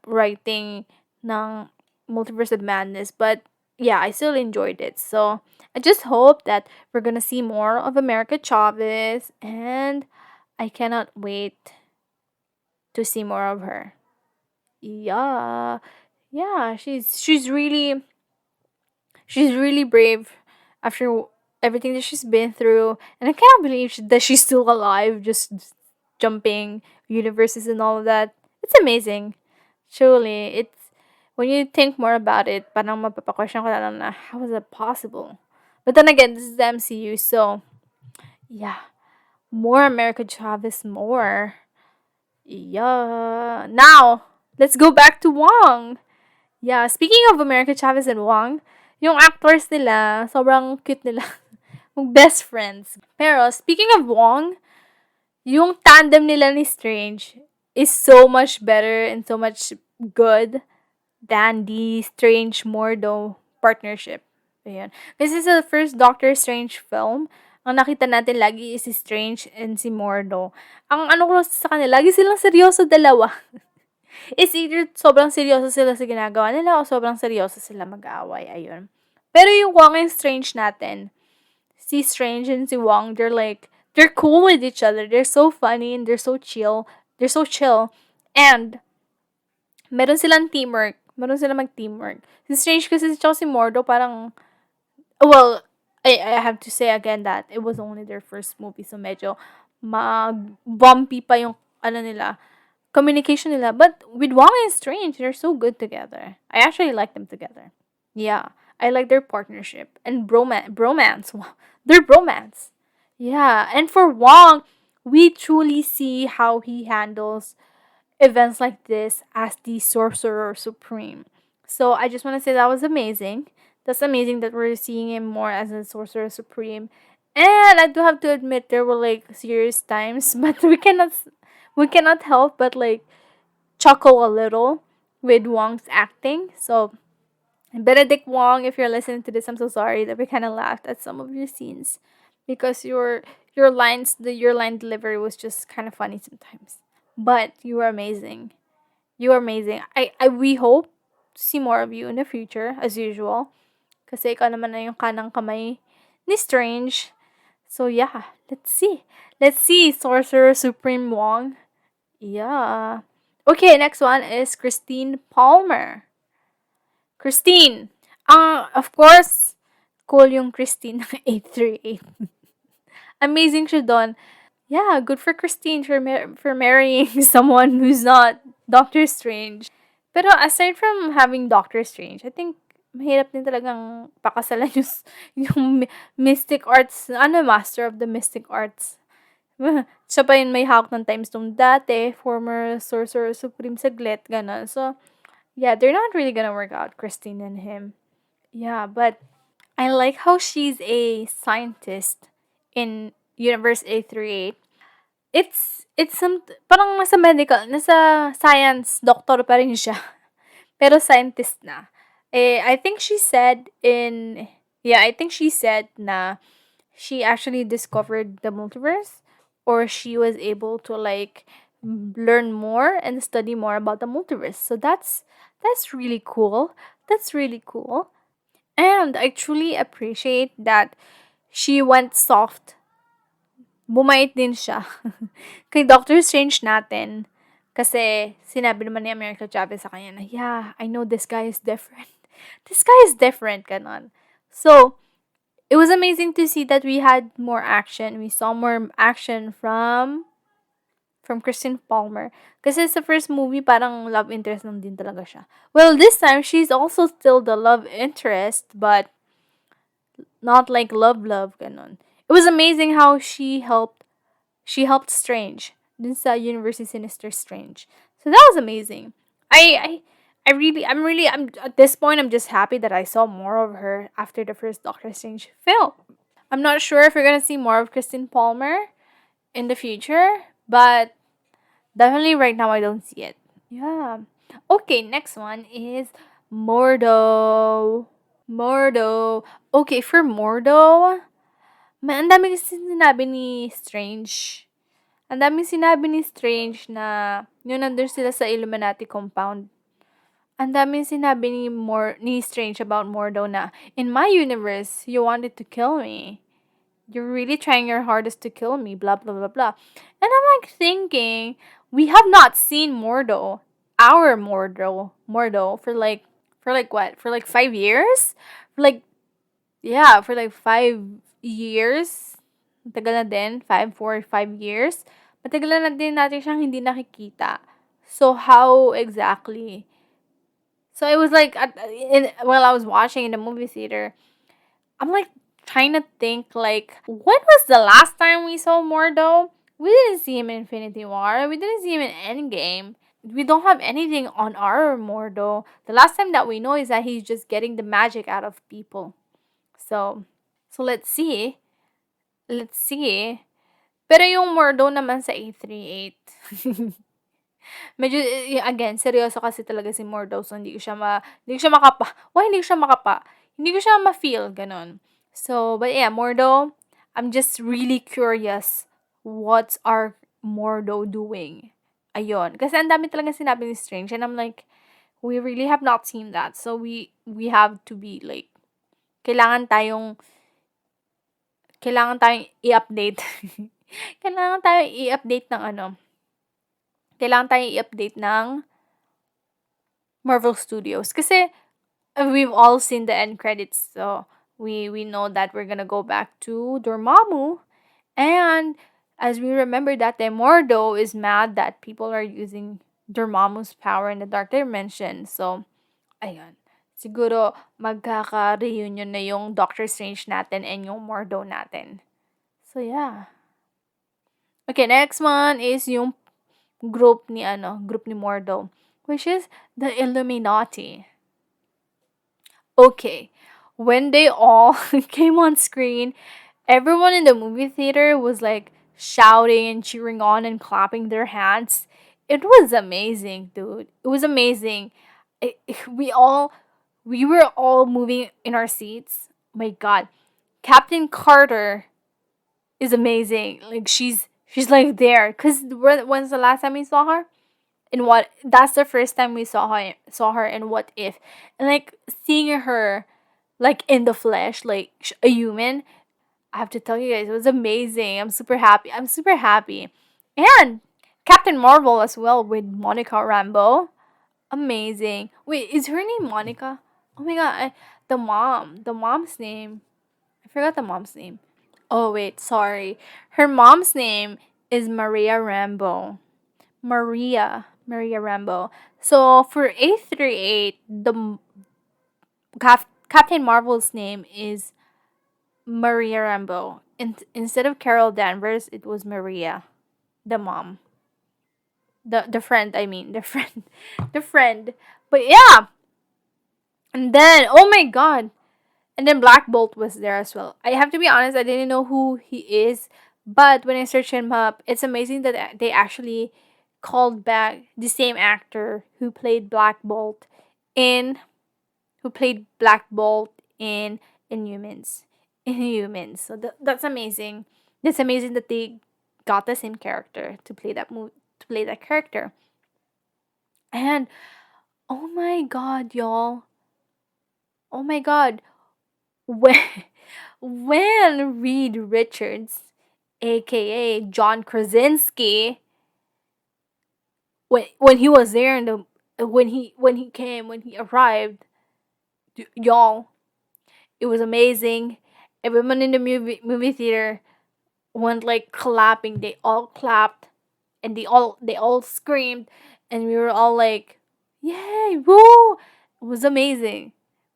[SPEAKER 1] writing ng Multiverse of Madness. But yeah, I still enjoyed it. So I just hope that we're gonna see more of America Chavez, and I cannot wait to see more of her. Yeah. Yeah, she's really brave after everything that she's been through, and I cannot believe that she's still alive, just jumping universes and all of that. It's amazing. Truly, it's when you think more about it, parang mapapa-question ko na lang na how is that possible? But then again, this is the MCU, so yeah, more America Chavez, more. Yeah. Now, let's go back to Wong. Yeah, speaking of America Chavez and Wong, yung actors nila, sobrang cute nila. Best friends. Pero, speaking of Wong, yung tandem nila ni Strange is so much better and so much good than the Strange Mordo partnership. Ayan. Kasi sa first Doctor Strange film, ang nakita natin lagi is si Strange and si Mordo. Ang ano ko sa kanila, lagi silang seryoso dalawa. It's either sobrang seryoso sila sa ginagawa nila o sobrang seryoso sila mag-aaway. Ayun. Pero yung Wong and Strange natin, si Strange and si Wong, they're cool with each other. They're so funny and they're so chill. They're so chill. And, meron silang teamwork. Meron silang mag-teamwork. Si Strange kasi si Mordo parang, well, I have to say again that it was only their first movie. So, medyo bumpy pa yung, nila, communication nila. But with Wong and Strange, they're so good together. I actually like them together. Yeah. I like their partnership. And bromance. Their bromance. Yeah. And for Wong, we truly see how he handles events like this as the Sorcerer Supreme. So I just want to say that was amazing. That's amazing that we're seeing him more as a Sorcerer Supreme. And I do have to admit there were like serious times, but we cannot help but like chuckle a little with Wong's acting. So Benedict Wong, if you're listening to this, I'm so sorry that we kind of laughed at some of your scenes because your line delivery was just kind of funny sometimes. But you were amazing. You were amazing. I we hope to see more of you in the future as usual. Kasi ikaw naman na yung kanang kamay ni Strange. So yeah, let's see. Let's see Sorcerer Supreme Wong. Yeah. Okay, next one is Christine Palmer. Christine. Of course, Cool yung Christine ng 838. Amazing siya doon. Yeah, good for Christine for for marrying someone who's not Doctor Strange. Pero aside from having Doctor Strange, I think mahirap din talagang pakasalan yung, mystic arts, master of the mystic arts. Siya pa yun may hawak ng time stone dati, former Sorcerer Supreme saglit, ganun. So, yeah, they're not really gonna work out, Christine and him. Yeah, but I like how she's a scientist in Universe A38. It's some parang nasa science doctor pa rin siya. Pero scientist na. I think she said I think she said na she actually discovered the multiverse, or she was able to like learn more and study more about the multiverse. So that's really cool. That's really cool. And I truly appreciate that she went soft. Bumait din siya. Kay Doctor Strange natin. Kasi sinabi naman ni America Chavez sa kanya na, yeah, I know this guy is different. This guy is different, ganon. So, it was amazing to see that we had more action. We saw more action from Kristen Palmer. Kasi sa first movie, parang love interest lang din talaga siya. Well, this time, she's also still the love interest, but not like love, ganon. It was amazing how she helped Strange dun sa Universe Sinister Strange. So that was amazing. I'm at this point I'm just happy that I saw more of her after the first Doctor Strange film. I'm not sure if we're gonna see more of Kristen Palmer in the future, but definitely right now I don't see it. Yeah. Okay, next one is Mordo. Mordo. Okay, for Mordo, ang dami kasi sinabi ni Strange. Ang daming sinabi ni Strange na yung nandun sila sa Illuminati compound. Ang daming sinabi ni Strange about Mordo na, in my universe, you wanted to kill me. You're really trying your hardest to kill me, blah, blah, blah, blah. And I'm like thinking, we have not seen Mordo, our Mordo, for like what? For like 5 years? For like 5 years. Matagal na din, 4 or 5 years. Matagal na din natin siyang hindi nakikita. So, how exactly? So, it was like, while I was watching in the movie theater, I'm like trying to think, like, when was the last time we saw Mordo? We didn't see him in Infinity War. We didn't see him in Endgame. We don't have anything on our Mordo. The last time that we know is that he's just getting the magic out of people. So let's see. Let's see. Pero yung Mordo naman sa A38, medyo, again, seryoso kasi talaga si Mordo. So, hindi ko siya makapa. Why hindi ko siya makapa? Hindi ko siya ma-feel, ganun. So, but yeah, Mordo, I'm just really curious what's our Mordo doing. Ayun. Kasi ang dami talaga sinabi ni Strange. And I'm like, we really have not seen that. So, we have to be like, kailangan tayong i-update. Kailangan tayong i-update ng Marvel Studios. Kasi we've all seen the end credits. So, we know that we're gonna go back to Dormammu. And as we remember that Mordo is mad that people are using Dormammu's power in the Dark Dimension. So, ayun. Siguro, magkaka-reunion na yung Doctor Strange natin and yung Mordo natin. So, yeah. Okay, next one is yung group ni Mordo, which is the Illuminati. Okay, when they all came on screen, everyone in the movie theater was like shouting and cheering on and clapping their hands. It was amazing, dude. It was amazing. We were all moving in our seats. My God, Captain Carter is amazing. Like she's like there. Cause when's the last time we saw her? That's the first time we saw her in What If, and like seeing her, like in the flesh, like a human. I have to tell you guys, it was amazing. I'm super happy. And Captain Marvel as well with Monica Rambeau. Amazing. Wait, is her name Monica? Oh my god, the mom's name. Forgot the mom's name. Oh wait, sorry. Her mom's name is Maria Rambo. Maria Rambo. So for A38, Captain Marvel's name is Maria Rambo. Instead of Carol Danvers, it was Maria, the mom. The friend, I mean, the friend. The friend. But yeah, and then oh my god. And then Black Bolt was there as well. I have to be honest, I didn't know who he is, but when I searched him up, it's amazing that they actually called back the same actor in who played Black Bolt in Inhumans. Inhumans. So that's amazing. That's amazing that they got the same character to play to play that character. And oh my god, y'all. Oh my god. When when Reed Richards, aka John Krasinski, when he was there in the when he arrived, y'all, it was amazing. Everyone in the movie theater went like clapping. They all clapped and they all screamed, and we were all like, "Yay! Woo!" It was amazing.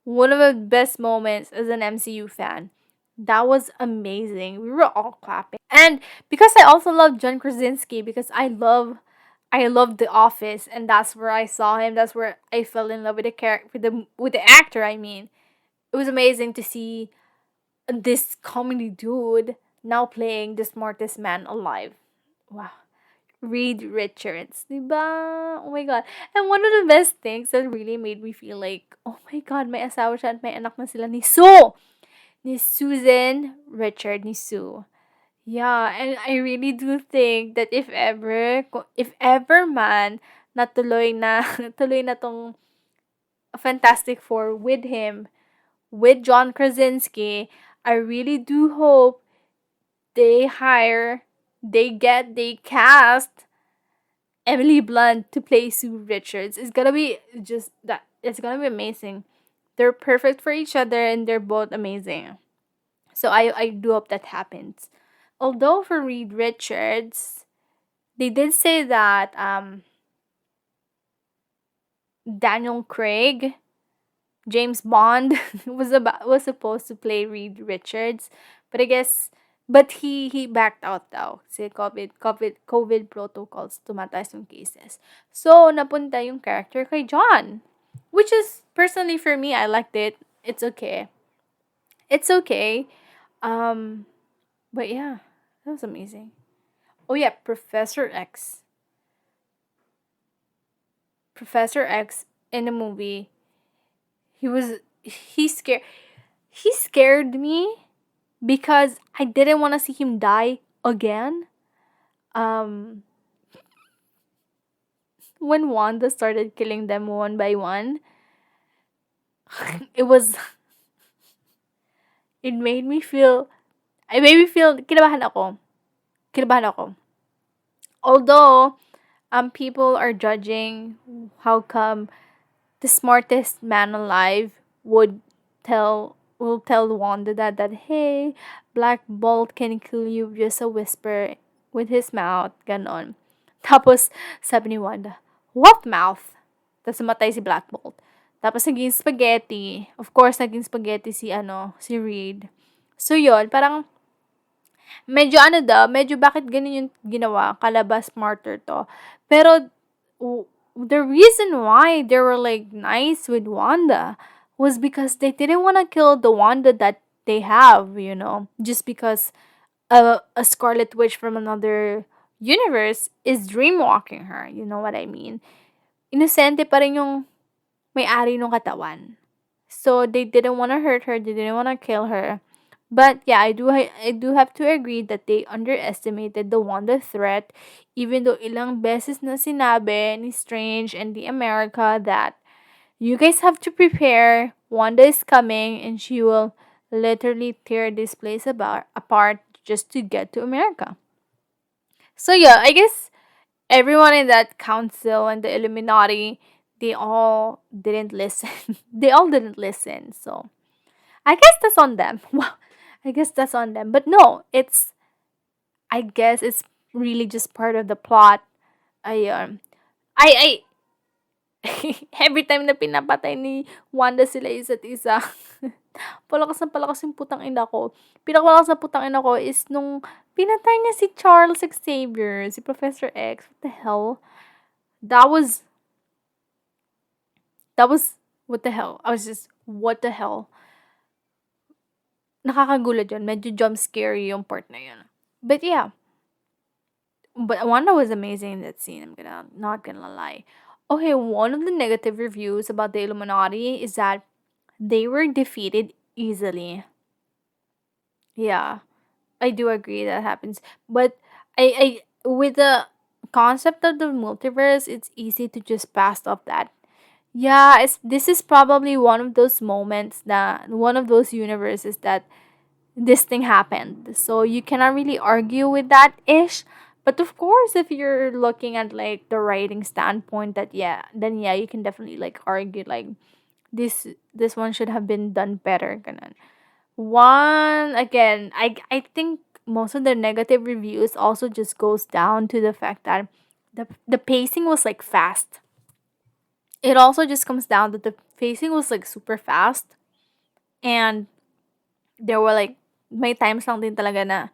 [SPEAKER 1] One of the best moments as an MCU fan. That was amazing. We were all clapping. And because I also love John Krasinski because I love The Office, and that's where I saw him. That's where I fell in love with the character with the actor, I mean. It was amazing to see this comedy dude now playing the smartest man alive. Wow. Reed Richards, diba? Oh my god. And one of the best things that really made me feel like, oh my god, may asawa siya at may anak na sila ni Sue. Ni Susan Richard, ni Sue. Yeah, and I really do think that if ever man natuloy na natuloy na tong Fantastic Four with him, with John Krasinski, I really do hope they cast Emily Blunt to play Sue Richards. It's gonna be just that. It's gonna be amazing. They're perfect for each other, and they're both amazing. So I do hope that happens. Although for Reed Richards, they did say that Daniel Craig, James Bond, was supposed to play Reed Richards, but I guess he backed out daw kasi COVID protocols, tumataas yung cases. So napunta yung character kay John, which is personally for me, I liked it. It's okay. It's okay. Um but yeah, that was amazing. Oh yeah, Professor X. Professor X in the movie, he scared me because I didn't want to see him die again. Um when Wanda started killing them one by one, it was it made me feel kinabahan ako. Kinabahan ako. Although people are judging how come the smartest man alive will tell Wanda that hey, Black Bolt can kill you with just a whisper with his mouth, ganon. Tapos sabi ni Wanda, what mouth? Tapos namatay si Black Bolt. Tapos naging spaghetti. Of course, naging spaghetti si Reed. So yun, parang medyo bakit ganun yung ginawa, kalabas smarter to. Pero the reason why they were like nice with Wanda was because they didn't want to kill the Wanda that they have, just because a Scarlet Witch from another universe is dreamwalking her. You know what I mean? Inosente pa rin yung may-ari ng katawan. So they didn't want to hurt her, they didn't want to kill her. But yeah, I do have to agree that they underestimated the Wanda threat, even though ilang beses na sinabi ni Strange and the America that you guys have to prepare. Wanda is coming and she will literally tear this place apart just to get to America. So yeah, I guess everyone in that council and the Illuminati, they all didn't listen. They all didn't listen. So I guess that's on them. Well, I guess that's on them. But no, I guess it's really just part of the plot. Ayun. I every time na pinapatay ni Wanda sila isa't isa, palakas na palakas yung putang ina ko. Pinakamalakas na putang ina ko is nung pinatay niya si Charles Xavier, si Professor X. What the hell? That was, that was, what the hell? I was just, what the hell? Nakakagulat yun. Medyo jump scary yung part na yun. But yeah, but Wanda was amazing in that scene. Not gonna lie. Okay, one of the negative reviews about the Illuminati is that they were defeated easily. Yeah, I do agree that happens. But I with the concept of the multiverse, it's easy to just pass off that. Yeah, this is probably one of those moments that one of those universes that this thing happened. So you cannot really argue with that ish. But of course, if you're looking at like the writing standpoint, that yeah, then yeah, you can definitely like argue like this one should have been done better. Ganun. One again, I think most of the negative reviews also just goes down to the fact that the pacing was like fast. It also just comes down that the pacing was like super fast, and there were like may times lang din talaga na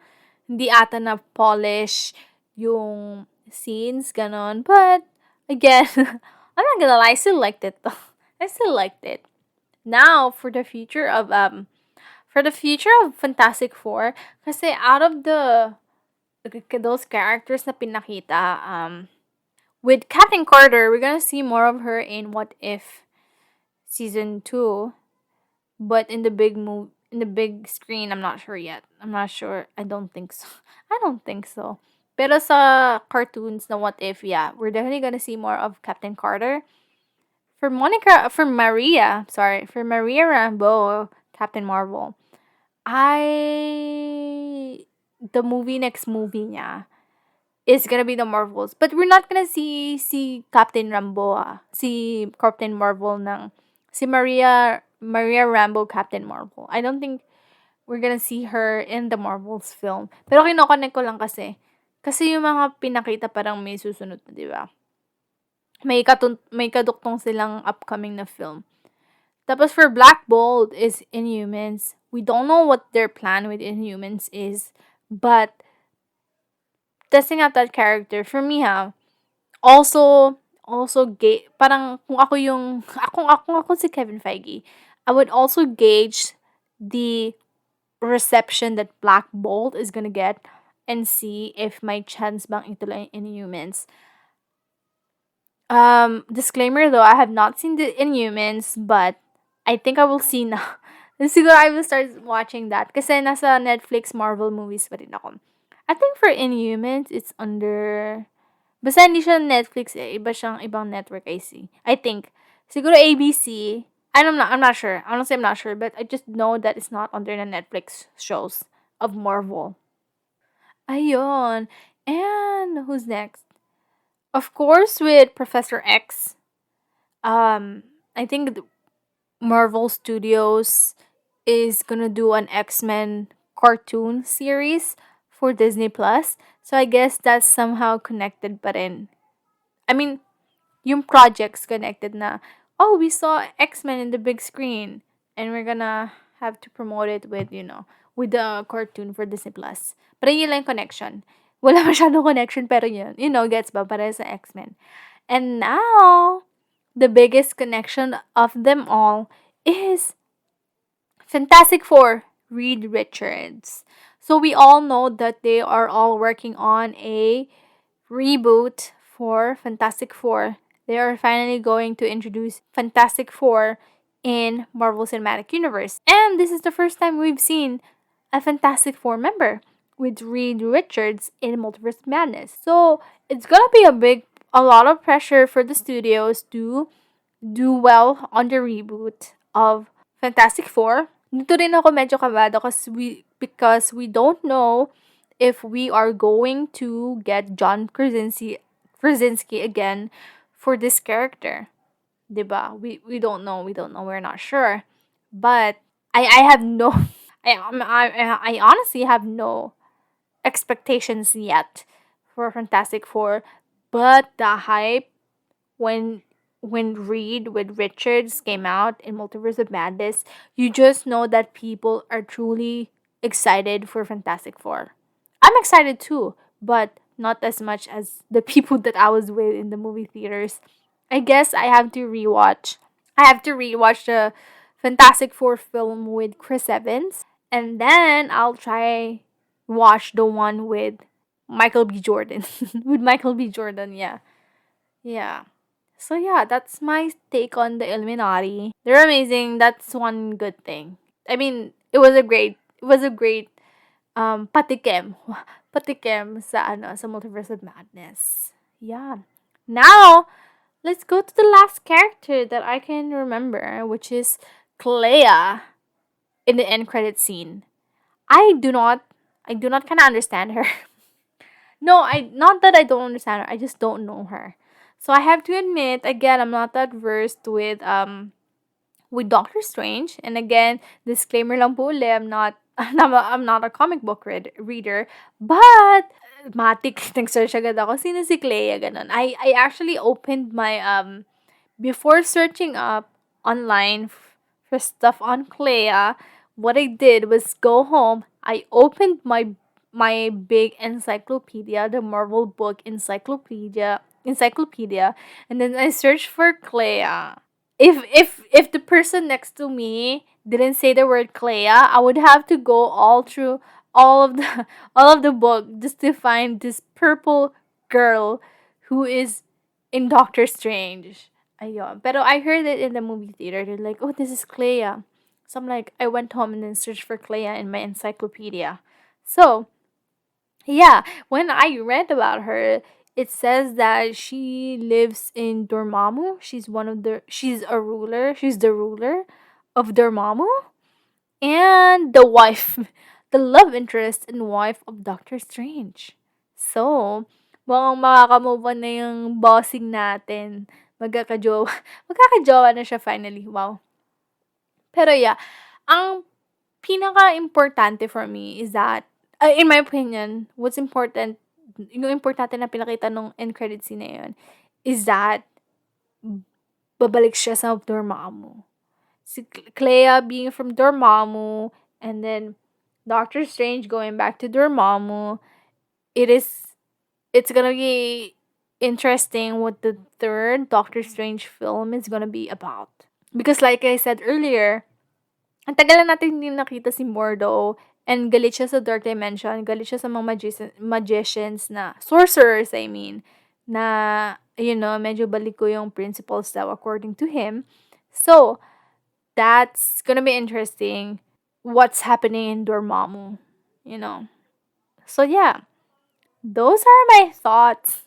[SPEAKER 1] hindi ata na polish yung scenes ganon. But again, I'm not gonna lie, I still liked it though. I still liked it. Now for the future of Fantastic Four, kasi out of those characters na pinakita, with Captain Carter, we're gonna see more of her in What If season 2, but in the big screen, I'm not sure yet. I'm not sure. I don't think so. I don't think so. Pero sa cartoons na What If, yeah, we're definitely gonna see more of Captain Carter. For Maria Rambeau, Captain Marvel, I the next movie niya is gonna be the Marvels. But we're not gonna see Captain Rambo, si Captain Marvel ng si Maria Rambo Captain Marvel. I don't think we're gonna see her in the Marvels film. Pero kinoconnect ko lang kasi. Kasi yung mga pinakita parang may susunod na, di ba? May kaduktong silang upcoming na film. Tapos for Black Bolt is Inhumans. We don't know what their plan with Inhumans is, but testing out that character for me parang kung ako yung ako si Kevin Feige, I would also gauge the reception that Black Bolt is gonna get and see if may chance bang ituloy Inhumans. Disclaimer though, I have not seen the Inhumans, but I think I will see na. Siguro I will start watching that kasi nasa Netflix Marvel movies pa rin ako. I think for Inhumans, it's under... Basta hindi siya Netflix eh. Iba siyang ibang network, I see. I think. Siguro ABC. I'm not sure. Honestly, I'm not sure. But I just know that it's not under the Netflix shows of Marvel. Ayun. And who's next? Of course, with Professor X. I think Marvel Studios is gonna do an X-Men cartoon series for Disney Plus. So I guess that's somehow connected pa rin. I mean, yung projects connected na, oh, we saw X-Men in the big screen and we're gonna have to promote it with, with the cartoon for Disney Plus. Pero yun lang yung connection. Wala masyadong connection pero yun. Gets ba? Para sa X-Men. And now, the biggest connection of them all is Fantastic Four, Reed Richards. So we all know that they are all working on a reboot for Fantastic Four. They are finally going to introduce Fantastic Four in Marvel Cinematic Universe. And this is the first time we've seen a Fantastic Four member with Reed Richards in Multiverse of Madness. So it's gonna be a lot of pressure for the studios to do well on the reboot of Fantastic Four. Dito rin ako medyo kabado because we don't know if we are going to get John Krasinski again for this character. Diba? We don't know. We're not sure. But I have no I honestly have no expectations yet for Fantastic Four, but the hype when Reed with Richards came out in Multiverse of Madness, you just know that people are truly excited for Fantastic Four. I'm excited too, but not as much as the people that I was with in the movie theaters. I guess I have to rewatch. I have to rewatch the Fantastic Four film with Chris Evans, and then I'll try watch the one with Michael B. Jordan. With Michael B. Jordan, yeah. Yeah. So yeah, that's my take on the Illuminati. They're amazing. That's one good thing. I mean, it was a great patikim patikim sa sa Multiverse of Madness. Yeah. Now, let's go to the last character that I can remember, which is Clea in the end credit scene. I do not I do not kind of understand her. No, I not that I don't understand her. I just don't know her. So I have to admit, again, I'm not that versed with Doctor Strange. And again, disclaimer lang po uli, I'm not a comic book reader, but matik nag-search agad ako sino si Clea ganon. I actually opened my before searching up online for stuff on Clea, what I did was go home. I opened my big encyclopedia, the Marvel book encyclopedia, and then I searched for Clea. If the person next to me didn't say the word Clea, I would have to go all through all of the all of the book just to find this purple girl who is in Doctor Strange. Ayun. Pero I heard it in the movie theater. They're like, oh, this is Clea. So I'm like, I went home and then searched for Clea in my encyclopedia. So, yeah, when I read about her, it says that she lives in Dormammu. She's a ruler. She's the ruler of Dormammu and the wife, the love interest and wife of Doctor Strange. So, mukhang makaka-move on na yung bossing natin. Magkakajowa. Magkakajowa na siya finally. Wow. Pero yeah, ang pinaka-importante for me is that, in my opinion, what's important, yung importante na pinakita nung end credit scene na yun, is that babalik siya sa Dormammu. Si Clea being from Dormammu, and then Doctor Strange going back to Dormammu. It's gonna be interesting what the third Doctor Strange film is gonna be about. Because like I said earlier, ang tagal na natin hindi nakita si Mordo, and galit siya sa Dark Dimension, galit siya sa mga magicians na, sorcerers I mean, na, medyo baliko yung principles daw according to him. So, that's gonna be interesting what's happening in Dormammu, you know. So, yeah. Those are my thoughts.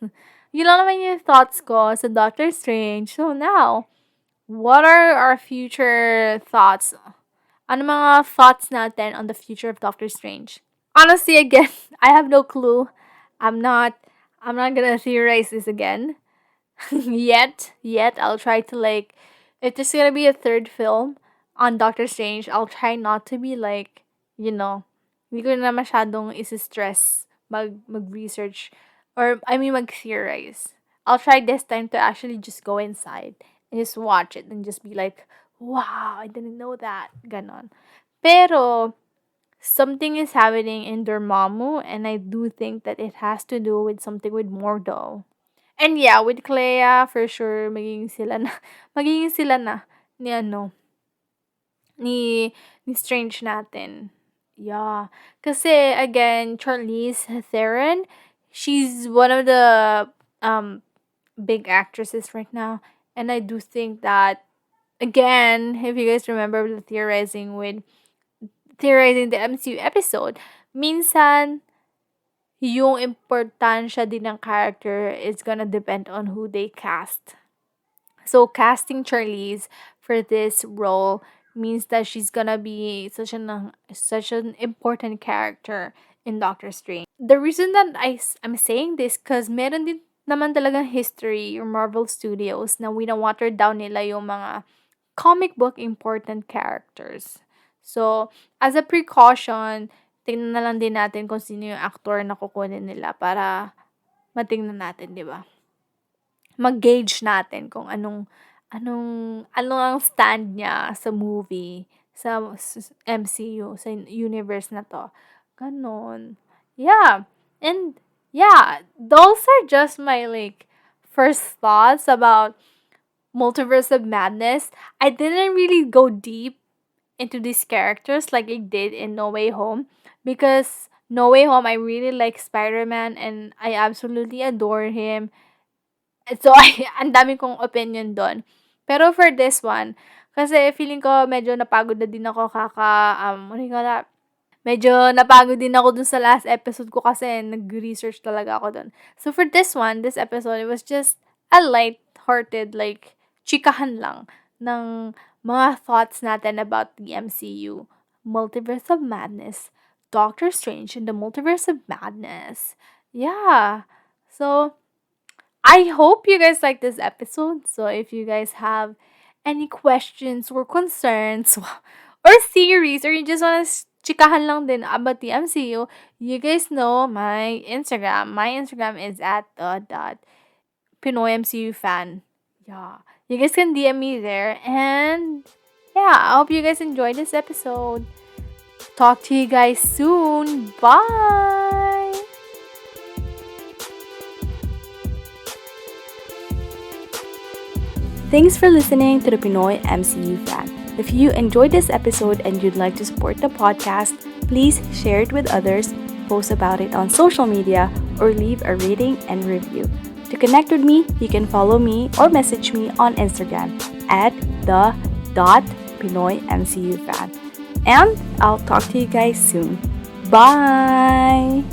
[SPEAKER 1] Yun lang naman yung thoughts ko sa Doctor Strange. So, now, what are our future thoughts? Ano mga thoughts natin on the future of Doctor Strange? Honestly, again, I have no clue. I'm not gonna theorize this again. yet. I'll try to if there's gonna be a third film on Doctor Strange, I'll try not to be hindi ko na masyadong isi-stress mag-research or I mean mag-theorize. I'll try this time to actually just go inside and just watch it and just be like, wow, I didn't know that. Ganon. Pero, something is happening in Dormammu and I do think that it has to do with something with Mordo. And yeah, with Clea, for sure, magiging sila na ni ni Strange natin. Yeah. Kasi, again, Charlize Theron, she's one of the big actresses right now. And I do think that, again, if you guys remember the theorizing the MCU episode, minsan, yung importansya din ng character is gonna depend on who they cast. So, casting Charlize for this role means that she's gonna be such an important character in Doctor Strange. The reason that I'm saying this because meron din naman talagang history yung Marvel Studios na wina-water down nila yung mga comic book important characters. So, as a precaution, tingnan na lang din natin kung sino yung actor na kukunin nila para matingnan natin, 'di ba? Mag-gauge natin kung ano ang stand niya sa movie, sa MCU, sa universe na 'to, gano'n. Yeah, and yeah, those are just my, like, first thoughts about Multiverse of Madness. I didn't really go deep into these characters like I did in No Way Home, because No Way Home, I really like Spider-Man and I absolutely adore him. So, ang dami kong opinion do'n. Pero for this one, kasi feeling ko medyo napagod na din ako what do you call that? Medyo napagod din ako dun sa last episode ko kasi nag-research talaga ako dun. So for this episode, it was just a light-hearted, like, chikahan lang ng mga thoughts natin about the MCU. Multiverse of Madness. Doctor Strange in the Multiverse of Madness. Yeah. So, I hope you guys like this episode. So if you guys have any questions or concerns or theories, or you just want to chikahan lang din about the MCU, you guys know my Instagram. My Instagram is at the dot Pinoy MCU fan. Yeah. You guys can DM me there. And yeah, I hope you guys enjoyed this episode. Talk to you guys soon. Bye. Thanks for listening to the Pinoy MCU fan. If you enjoyed this episode and you'd like to support the podcast, please share it with others, post about it on social media, or leave a rating and review. To connect with me, you can follow me or message me on Instagram at the.PinoyMCUFan. And I'll talk to you guys soon. Bye!